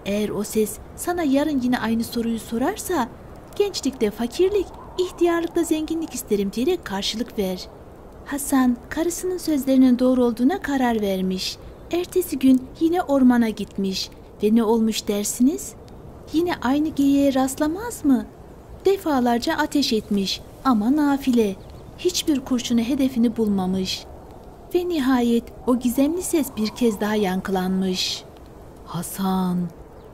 Eğer o ses sana yarın yine aynı soruyu sorarsa, gençlikte fakirlik, ihtiyarlıkta zenginlik isterim diyerek karşılık ver." Hasan karısının sözlerinin doğru olduğuna karar vermiş. Ertesi gün yine ormana gitmiş ve ne olmuş dersiniz? Yine aynı geyiğe rastlamaz mı? Defalarca ateş etmiş ama nafile. Hiçbir kurşunu hedefini bulmamış. Ve nihayet o gizemli ses bir kez daha yankılanmış. "Hasan,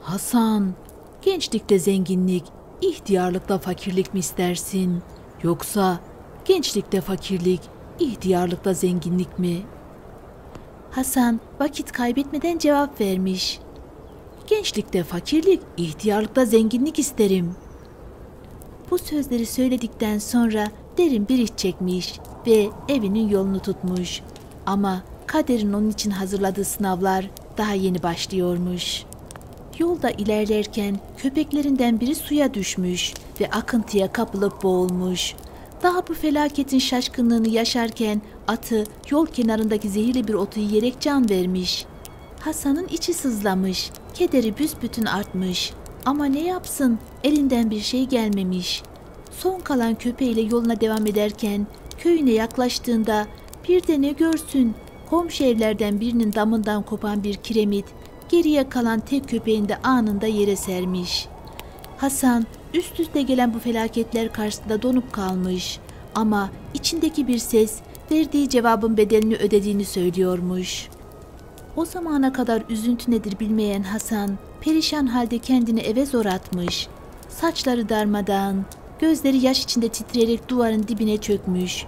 Hasan, gençlikte zenginlik, ihtiyarlıkta fakirlik mi istersin? Yoksa gençlikte fakirlik, ihtiyarlıkta zenginlik mi?" Hasan vakit kaybetmeden cevap vermiş. "Gençlikte fakirlik, ihtiyarlıkta zenginlik isterim." Bu sözleri söyledikten sonra derin bir iç çekmiş ve evinin yolunu tutmuş. Ama kaderin onun için hazırladığı sınavlar daha yeni başlıyormuş. Yolda ilerlerken köpeklerinden biri suya düşmüş ve akıntıya kapılıp boğulmuş. Daha bu felaketin şaşkınlığını yaşarken atı yol kenarındaki zehirli bir otu yiyerek can vermiş. Hasan'ın içi sızlamış, kederi büsbütün artmış. Ama ne yapsın, elinden bir şey gelmemiş. Son kalan köpeğiyle yoluna devam ederken köyüne yaklaştığında bir de ne görsün, komşu evlerden birinin damından kopan bir kiremit geriye kalan tek köpeğini de anında yere sermiş. Hasan üst üste gelen bu felaketler karşısında donup kalmış ama içindeki bir ses verdiği cevabın bedelini ödediğini söylüyormuş. O zamana kadar üzüntü nedir bilmeyen Hasan perişan halde kendini eve zor atmış. Saçları darmadağın, gözleri yaş içinde titreyerek duvarın dibine çökmüş.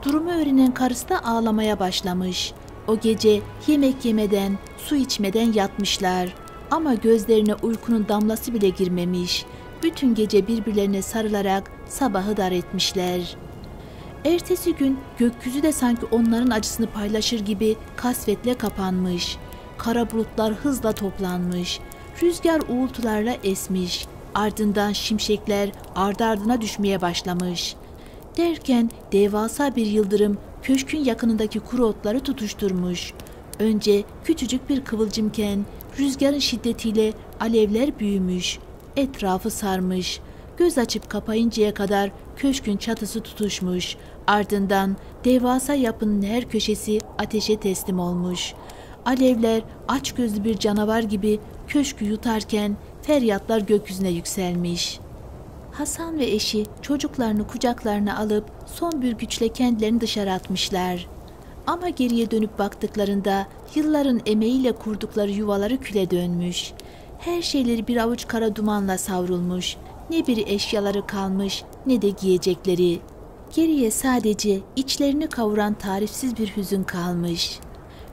Durumu öğrenen karısı da ağlamaya başlamış. O gece yemek yemeden, su içmeden yatmışlar. Ama gözlerine uykunun damlası bile girmemiş. Bütün gece birbirlerine sarılarak sabahı dar etmişler. Ertesi gün gökyüzü de sanki onların acısını paylaşır gibi kasvetle kapanmış. Kara bulutlar hızla toplanmış. Rüzgar uğultularla esmiş. Ardından şimşekler ardı ardına düşmeye başlamış. Derken devasa bir yıldırım köşkün yakınındaki kuru otları tutuşturmuş. Önce küçücük bir kıvılcımken rüzgarın şiddetiyle alevler büyümüş. Etrafı sarmış. Göz açıp kapayıncaya kadar köşkün çatısı tutuşmuş. Ardından devasa yapının her köşesi ateşe teslim olmuş. Alevler açgözlü bir canavar gibi köşkü yutarken feryatlar gökyüzüne yükselmiş. Hasan ve eşi çocuklarını kucaklarına alıp son bir güçle kendilerini dışarı atmışlar. Ama geriye dönüp baktıklarında yılların emeğiyle kurdukları yuvaları küle dönmüş. Her şeyleri bir avuç kara dumanla savrulmuş. Ne bir eşyaları kalmış ne de giyecekleri. Geriye sadece içlerini kavuran tarifsiz bir hüzün kalmış.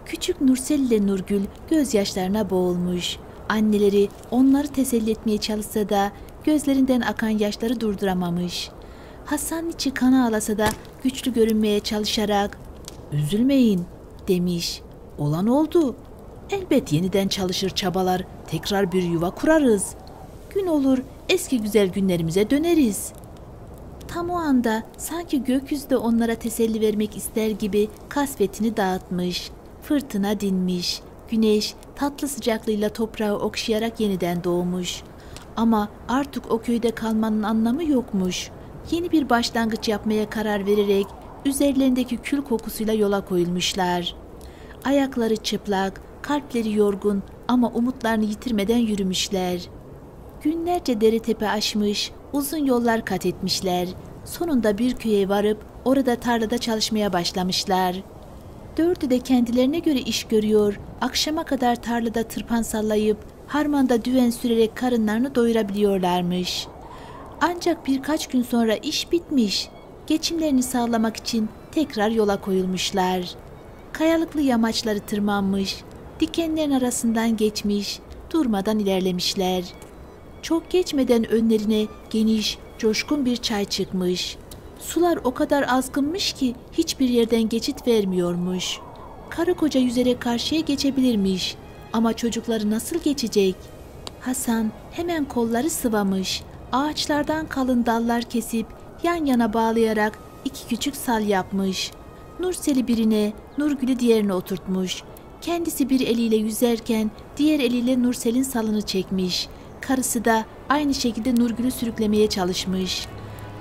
Küçük Nursel ile Nurgül gözyaşlarına boğulmuş. Anneleri onları teselli etmeye çalışsa da gözlerinden akan yaşları durduramamış. Hasan'ın içi kana ağlasa da güçlü görünmeye çalışarak "Üzülmeyin," demiş. "Olan oldu. Elbet yeniden çalışır çabalar, tekrar bir yuva kurarız. Gün olur eski güzel günlerimize döneriz." Tam o anda sanki gökyüzü de onlara teselli vermek ister gibi kasvetini dağıtmış. Fırtına dinmiş. Güneş tatlı sıcaklığıyla toprağı okşayarak yeniden doğmuş. Ama artık o köyde kalmanın anlamı yokmuş. Yeni bir başlangıç yapmaya karar vererek üzerlerindeki kül kokusuyla yola koyulmuşlar. Ayakları çıplak, kalpleri yorgun ama umutlarını yitirmeden yürümüşler. Günlerce dere tepe aşmış, uzun yollar kat etmişler. Sonunda bir köye varıp orada tarlada çalışmaya başlamışlar. Dördü de kendilerine göre iş görüyor, akşama kadar tarlada tırpan sallayıp harmanda düven sürerek karınlarını doyurabiliyorlarmış. Ancak birkaç gün sonra iş bitmiş. Geçimlerini sağlamak için tekrar yola koyulmuşlar. Kayalıklı yamaçları tırmanmış, dikenlerin arasından geçmiş, durmadan ilerlemişler. Çok geçmeden önlerine geniş, coşkun bir çay çıkmış. Sular o kadar azgınmış ki hiçbir yerden geçit vermiyormuş. Karı koca yüzerek karşıya geçebilirmiş ama çocukları nasıl geçecek? Hasan hemen kolları sıvamış, ağaçlardan kalın dallar kesip yan yana bağlayarak iki küçük sal yapmış. Nursel'i birine, Nurgül'ü diğerine oturtmuş. Kendisi bir eliyle yüzerken diğer eliyle Nursel'in salını çekmiş. Karısı da aynı şekilde Nurgül'ü sürüklemeye çalışmış.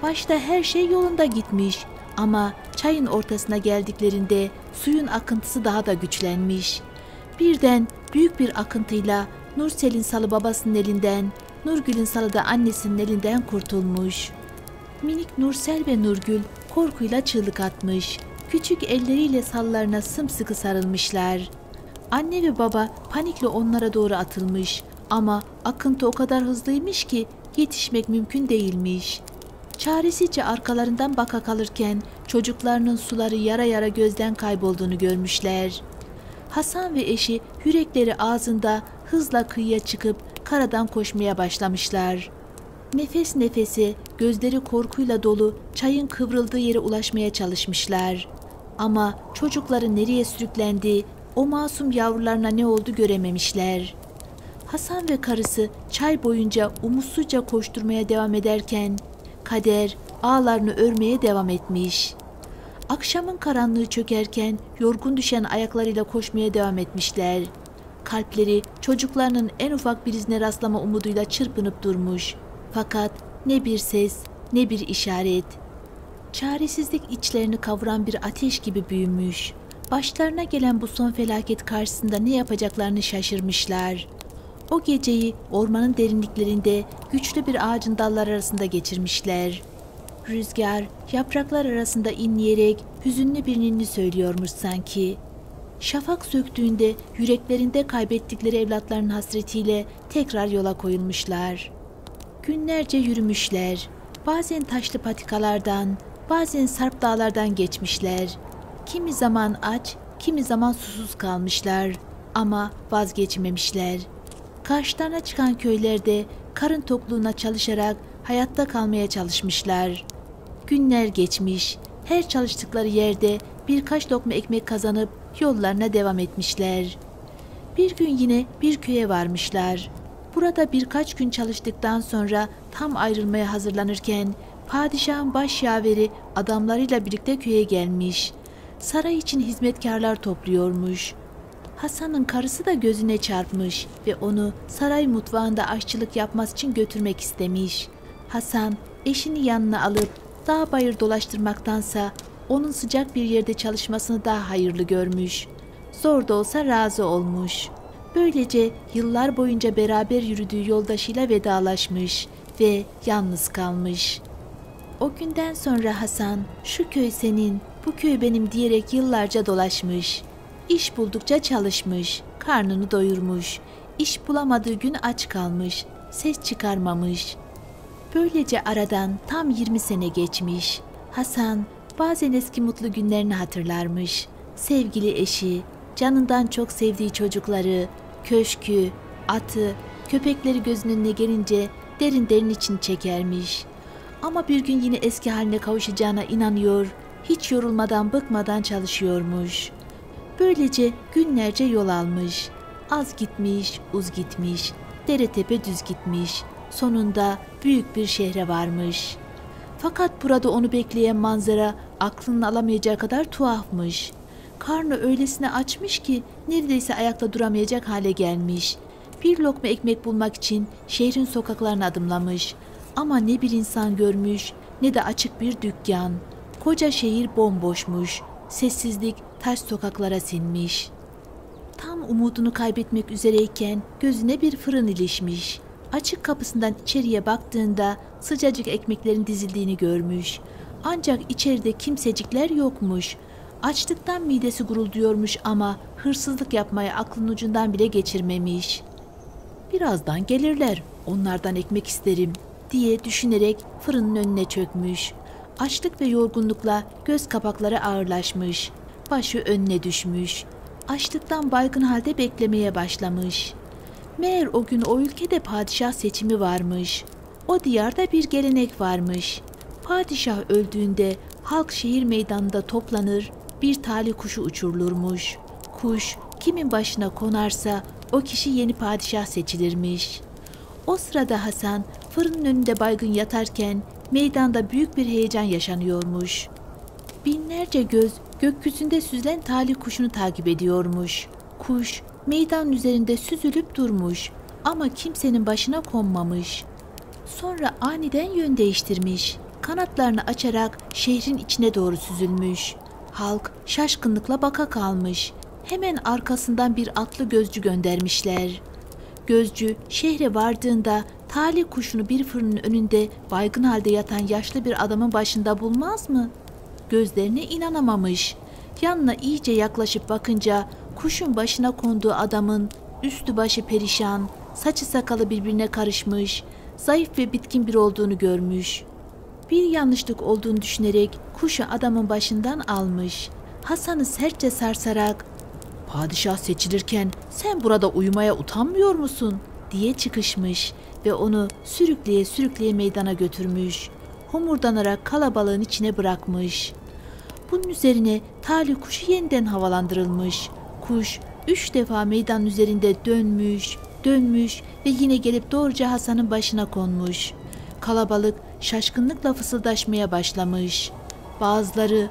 Başta her şey yolunda gitmiş ama çayın ortasına geldiklerinde suyun akıntısı daha da güçlenmiş. Birden büyük bir akıntıyla Nursel'in salı babasının elinden, Nurgül'ün salı da annesinin elinden kurtulmuş. Minik Nursel ve Nurgül korkuyla çığlık atmış. Küçük elleriyle sallarına sımsıkı sarılmışlar. Anne ve baba panikle onlara doğru atılmış ama akıntı o kadar hızlıymış ki yetişmek mümkün değilmiş. Çaresizce arkalarından baka kalırken çocuklarının suları yara yara gözden kaybolduğunu görmüşler. Hasan ve eşi yürekleri ağzında hızla kıyıya çıkıp karadan koşmaya başlamışlar. Nefes nefese, gözleri korkuyla dolu çayın kıvrıldığı yere ulaşmaya çalışmışlar. Ama çocukların nereye sürüklendiği, o masum yavrularına ne oldu görememişler. Hasan ve karısı çay boyunca umutsuzca koşturmaya devam ederken kader ağlarını örmeye devam etmiş. Akşamın karanlığı çökerken yorgun düşen ayaklarıyla koşmaya devam etmişler. Kalpleri çocuklarının en ufak bir izine rastlama umuduyla çırpınıp durmuş. Fakat ne bir ses, ne bir işaret. Çaresizlik içlerini kavuran bir ateş gibi büyümüş. Başlarına gelen bu son felaket karşısında ne yapacaklarını şaşırmışlar. O geceyi ormanın derinliklerinde güçlü bir ağacın dalları arasında geçirmişler. Rüzgar yapraklar arasında inleyerek hüzünlü bir ninni söylüyormuş sanki. Şafak söktüğünde yüreklerinde kaybettikleri evlatlarının hasretiyle tekrar yola koyulmuşlar. Günlerce yürümüşler. Bazen taşlı patikalardan, bazen sarp dağlardan geçmişler. Kimi zaman aç, kimi zaman susuz kalmışlar ama vazgeçmemişler. Karşılarına çıkan köylerde karın tokluğuna çalışarak hayatta kalmaya çalışmışlar. Günler geçmiş, her çalıştıkları yerde birkaç lokma ekmek kazanıp yollarına devam etmişler. Bir gün yine bir köye varmışlar. Burada birkaç gün çalıştıktan sonra tam ayrılmaya hazırlanırken padişahın başyaveri adamlarıyla birlikte köye gelmiş. Saray için hizmetkarlar topluyormuş. Hasan'ın karısı da gözüne çarpmış ve onu saray mutfağında aşçılık yapması için götürmek istemiş. Hasan eşini yanına alıp dağ bayır dolaştırmaktansa onun sıcak bir yerde çalışmasını daha hayırlı görmüş. Zor da olsa razı olmuş. Böylece yıllar boyunca beraber yürüdüğü yoldaşıyla vedalaşmış ve yalnız kalmış. O günden sonra Hasan, şu köy senin, bu köy benim diyerek yıllarca dolaşmış. İş buldukça çalışmış, karnını doyurmuş. İş bulamadığı gün aç kalmış, ses çıkarmamış. Böylece aradan tam 20 sene geçmiş. Hasan bazen eski mutlu günlerini hatırlarmış. Sevgili eşi, canından çok sevdiği çocukları, köşkü, atı, köpekleri gözünün önüne gelince derin derin için çekermiş. Ama bir gün yine eski haline kavuşacağına inanıyor, hiç yorulmadan bıkmadan çalışıyormuş. Böylece günlerce yol almış. Az gitmiş, uz gitmiş, dere tepe düz gitmiş. Sonunda büyük bir şehre varmış. Fakat burada onu bekleyen manzara aklının alamayacağı kadar tuhafmış. Karnı öylesine açmış ki neredeyse ayakta duramayacak hale gelmiş. Bir lokma ekmek bulmak için şehrin sokaklarına adımlamış. Ama ne bir insan görmüş ne de açık bir dükkan. Koca şehir bomboşmuş. Sessizlik taş sokaklara sinmiş. Tam umudunu kaybetmek üzereyken gözüne bir fırın ilişmiş. Açık kapısından içeriye baktığında sıcacık ekmeklerin dizildiğini görmüş. Ancak içeride kimsecikler yokmuş. Açlıktan midesi gurulduyormuş ama hırsızlık yapmayı aklının ucundan bile geçirmemiş. Birazdan gelirler, onlardan ekmek isterim diye düşünerek fırının önüne çökmüş. Açlık ve yorgunlukla göz kapakları ağırlaşmış. Başı önüne düşmüş. Açlıktan baygın halde beklemeye başlamış. Meğer o gün o ülkede padişah seçimi varmış. O diyarda bir gelenek varmış. Padişah öldüğünde halk şehir meydanında toplanır, bir talih kuşu uçurulurmuş. Kuş kimin başına konarsa o kişi yeni padişah seçilirmiş. O sırada Hasan fırının önünde baygın yatarken meydanda büyük bir heyecan yaşanıyormuş. Binlerce göz gökyüzünde süzülen talih kuşunu takip ediyormuş. Kuş meydanın üzerinde süzülüp durmuş ama kimsenin başına konmamış. Sonra aniden yön değiştirmiş. Kanatlarını açarak şehrin içine doğru süzülmüş. Halk şaşkınlıkla baka kalmış. Hemen arkasından bir atlı gözcü göndermişler. Gözcü şehre vardığında talih kuşunu bir fırının önünde baygın halde yatan yaşlı bir adamın başında bulmaz mı? Gözlerine inanamamış. Yanına iyice yaklaşıp bakınca kuşun başına konduğu adamın üstü başı perişan, saçı sakalı birbirine karışmış, zayıf ve bitkin biri olduğunu görmüş. Bir yanlışlık olduğunu düşünerek kuşu adamın başından almış. Hasan'ı sertçe sarsarak "Padişah seçilirken sen burada uyumaya utanmıyor musun?" diye çıkışmış ve onu sürükleye sürükleye meydana götürmüş. Homurdanarak kalabalığın içine bırakmış. Bunun üzerine talih kuşu yeniden havalandırılmış. Kuş 3 defa meydanın üzerinde dönmüş, dönmüş ve yine gelip doğruca Hasan'ın başına konmuş. Kalabalık şaşkınlıkla fısıldaşmaya başlamış. Bazıları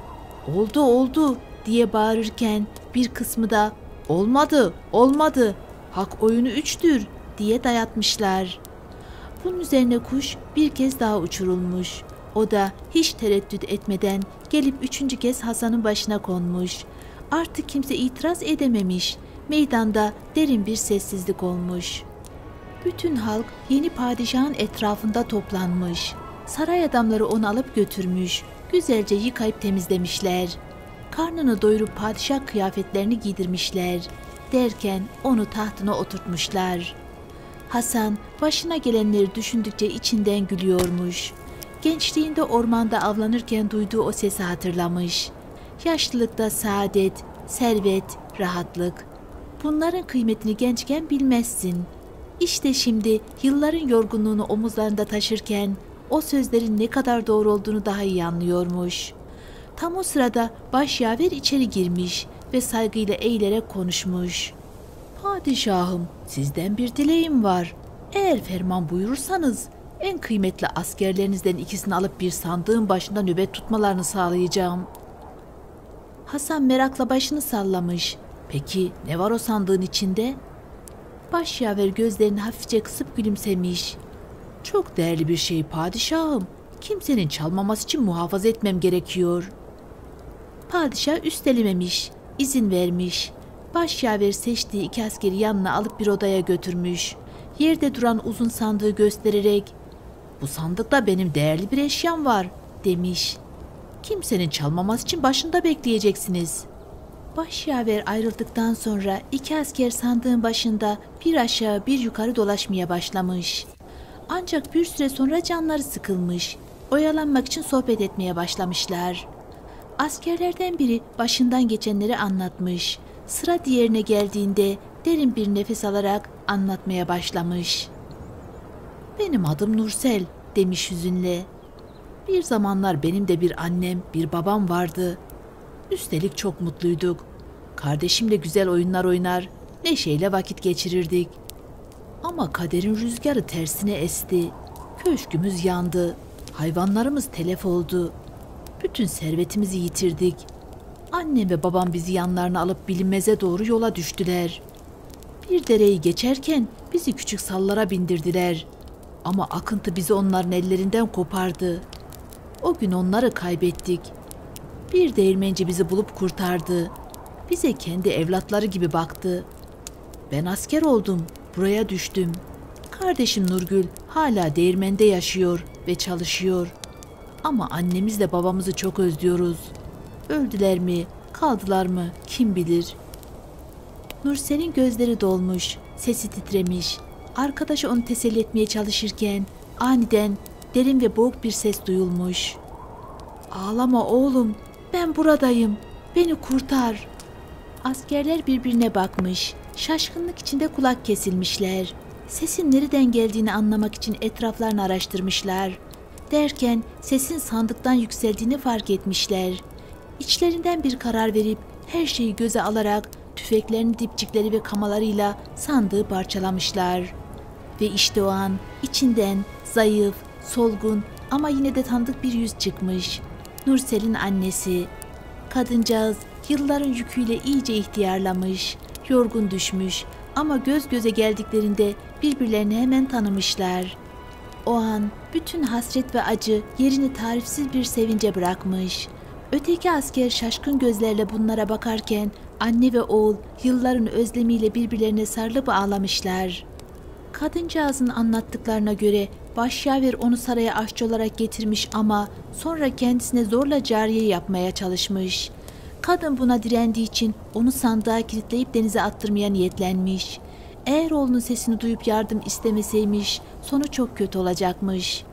"Oldu oldu" diye bağırırken bir kısmı da "Olmadı, olmadı, hak oyunu 3'tür" diye dayatmışlar. Bunun üzerine kuş bir kez daha uçurulmuş. O da hiç tereddüt etmeden gelip 3. kez Hasan'ın başına konmuş. Artık kimse itiraz edememiş. Meydanda derin bir sessizlik olmuş. Bütün halk yeni padişahın etrafında toplanmış. Saray adamları onu alıp götürmüş. Güzelce yıkayıp temizlemişler. Karnını doyurup padişah kıyafetlerini giydirmişler. Derken onu tahtına oturtmuşlar. Hasan başına gelenleri düşündükçe içinden gülüyormuş. Gençliğinde ormanda avlanırken duyduğu o sesi hatırlamış. Yaşlılıkta saadet, servet, rahatlık. Bunların kıymetini gençken bilmezsin. İşte şimdi yılların yorgunluğunu omuzlarında taşırken o sözlerin ne kadar doğru olduğunu daha iyi anlıyormuş. Tam o sırada başyaver içeri girmiş ve saygıyla eğilerek konuşmuş. "Padişahım, sizden bir dileğim var. Eğer ferman buyurursanız en kıymetli askerlerinizden ikisini alıp bir sandığın başında nöbet tutmalarını sağlayacağım." Hasan merakla başını sallamış. "Peki ne var o sandığın içinde?" Başyaver gözlerini hafifçe kısıp gülümsemiş. "Çok değerli bir şey padişahım. Kimsenin çalmaması için muhafaza etmem gerekiyor." Padişah üstelememiş, izin vermiş. Başyaver seçtiği 2 askeri yanına alıp bir odaya götürmüş. Yerde duran uzun sandığı göstererek "Bu sandıkta benim değerli bir eşyam var" demiş. "Kimsenin çalmaması için başında bekleyeceksiniz." Başyaver ayrıldıktan sonra 2 asker sandığın başında bir aşağı bir yukarı dolaşmaya başlamış. Ancak bir süre sonra canları sıkılmış. Oyalanmak için sohbet etmeye başlamışlar. Askerlerden biri başından geçenleri anlatmış. Sıra diğerine geldiğinde derin bir nefes alarak anlatmaya başlamış. "Benim adım Nursel," demiş hüzünle. "Bir zamanlar benim de bir annem, bir babam vardı. Üstelik çok mutluyduk. Kardeşimle güzel oyunlar oynar, neşeyle vakit geçirirdik. Ama kaderin rüzgarı tersine esti. Köşkümüz yandı. Hayvanlarımız telef oldu. Bütün servetimizi yitirdik. Annem ve babam bizi yanlarına alıp bilinmeze doğru yola düştüler. Bir dereyi geçerken bizi küçük sallara bindirdiler. Ama akıntı bizi onların ellerinden kopardı. O gün onları kaybettik. Bir değirmenci bizi bulup kurtardı. Bize kendi evlatları gibi baktı. Ben asker oldum, buraya düştüm. Kardeşim Nurgül hala değirmende yaşıyor ve çalışıyor. Ama annemizle babamızı çok özlüyoruz. Öldüler mi, kaldılar mı kim bilir." Nursel'in gözleri dolmuş, sesi titremiş. Arkadaşı onu teselli etmeye çalışırken aniden derin ve boğuk bir ses duyulmuş. "Ağlama oğlum, ben buradayım, beni kurtar." Askerler birbirine bakmış, şaşkınlık içinde kulak kesilmişler. Sesin nereden geldiğini anlamak için etraflarını araştırmışlar. Derken sesin sandıktan yükseldiğini fark etmişler. İçlerinden bir karar verip her şeyi göze alarak tüfeklerin dipçikleri ve kamalarıyla sandığı parçalamışlar. Ve işte o an içinden zayıf, solgun ama yine de tanıdık bir yüz çıkmış. Nursel'in annesi. Kadıncağız yılların yüküyle iyice ihtiyarlamış, yorgun düşmüş ama göz göze geldiklerinde birbirlerini hemen tanımışlar. O an bütün hasret ve acı yerini tarifsiz bir sevince bırakmış. Öteki asker şaşkın gözlerle bunlara bakarken anne ve oğul yılların özlemiyle birbirlerine sarılıp ağlamışlar. Kadıncağızın anlattıklarına göre başyaver onu saraya aşçı olarak getirmiş ama sonra kendisine zorla cariye yapmaya çalışmış. Kadın buna direndiği için onu sandığa kilitleyip denize attırmaya niyetlenmiş. Eğer oğlunun sesini duyup yardım istemeseymiş sonu çok kötü olacakmış.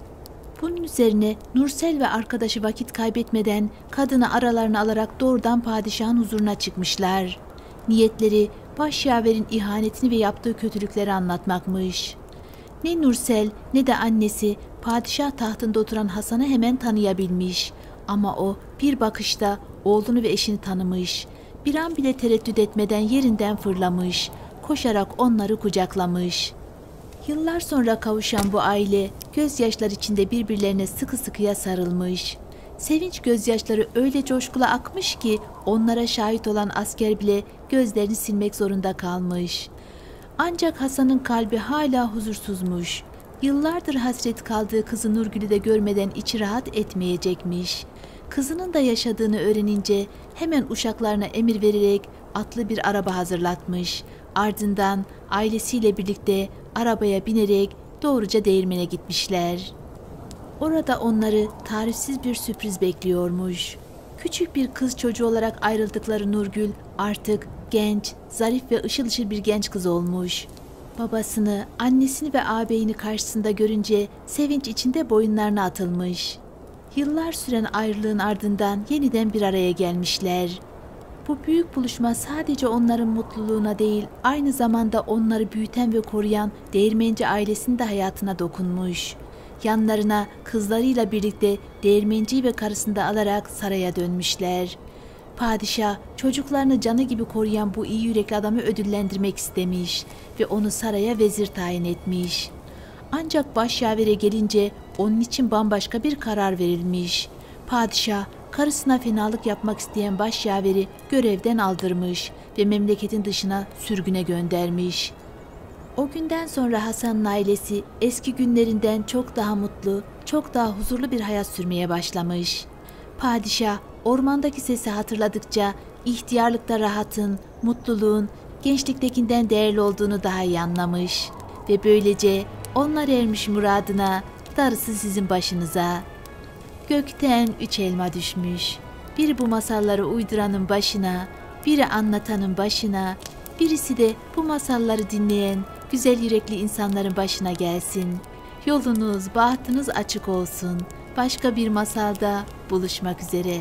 Bunun üzerine Nursel ve arkadaşı vakit kaybetmeden kadını aralarına alarak doğrudan padişahın huzuruna çıkmışlar. Niyetleri başyaverin ihanetini ve yaptığı kötülükleri anlatmakmış. Ne Nursel ne de annesi padişah tahtında oturan Hasan'ı hemen tanıyabilmiş. Ama o bir bakışta oğlunu ve eşini tanımış. Bir an bile tereddüt etmeden yerinden fırlamış. Koşarak onları kucaklamış. Yıllar sonra kavuşan bu aile gözyaşlar içinde birbirlerine sıkı sıkıya sarılmış. Sevinç gözyaşları öyle coşkula akmış ki onlara şahit olan asker bile gözlerini silmek zorunda kalmış. Ancak Hasan'ın kalbi hala huzursuzmuş. Yıllardır hasret kaldığı kızı Nurgül'ü de görmeden içi rahat etmeyecekmiş. Kızının da yaşadığını öğrenince hemen uşaklarına emir vererek atlı bir araba hazırlatmış. Ardından ailesiyle birlikte arabaya binerek doğruca değirmene gitmişler. Orada onları tarifsiz bir sürpriz bekliyormuş. Küçük bir kız çocuğu olarak ayrıldıkları Nurgül artık genç, zarif ve ışıl ışıl bir genç kız olmuş. Babasını, annesini ve ağabeyini karşısında görünce sevinç içinde boyunlarına atılmış. Yıllar süren ayrılığın ardından yeniden bir araya gelmişler. Bu büyük buluşma sadece onların mutluluğuna değil, aynı zamanda onları büyüten ve koruyan değirmenci ailesinin de hayatına dokunmuş. Yanlarına kızlarıyla birlikte değirmenciyi ve karısını da alarak saraya dönmüşler. Padişah çocuklarını canı gibi koruyan bu iyi yürekli adamı ödüllendirmek istemiş ve onu saraya vezir tayin etmiş. Ancak başyavere gelince onun için bambaşka bir karar verilmiş. Padişah karısına fenalık yapmak isteyen başyaveri görevden aldırmış ve memleketin dışına sürgüne göndermiş. O günden sonra Hasan'ın ailesi eski günlerinden çok daha mutlu, çok daha huzurlu bir hayat sürmeye başlamış. Padişah ormandaki sesi hatırladıkça ihtiyarlıkta rahatın, mutluluğun gençliktekinden değerli olduğunu daha iyi anlamış. Ve böylece onlar ermiş muradına, darısı sizin başınıza. Gökten 3 elma düşmüş. Biri bu masalları uyduranın başına, biri anlatanın başına, birisi de bu masalları dinleyen güzel yürekli insanların başına gelsin. Yolunuz, bahtınız açık olsun. Başka bir masalda buluşmak üzere.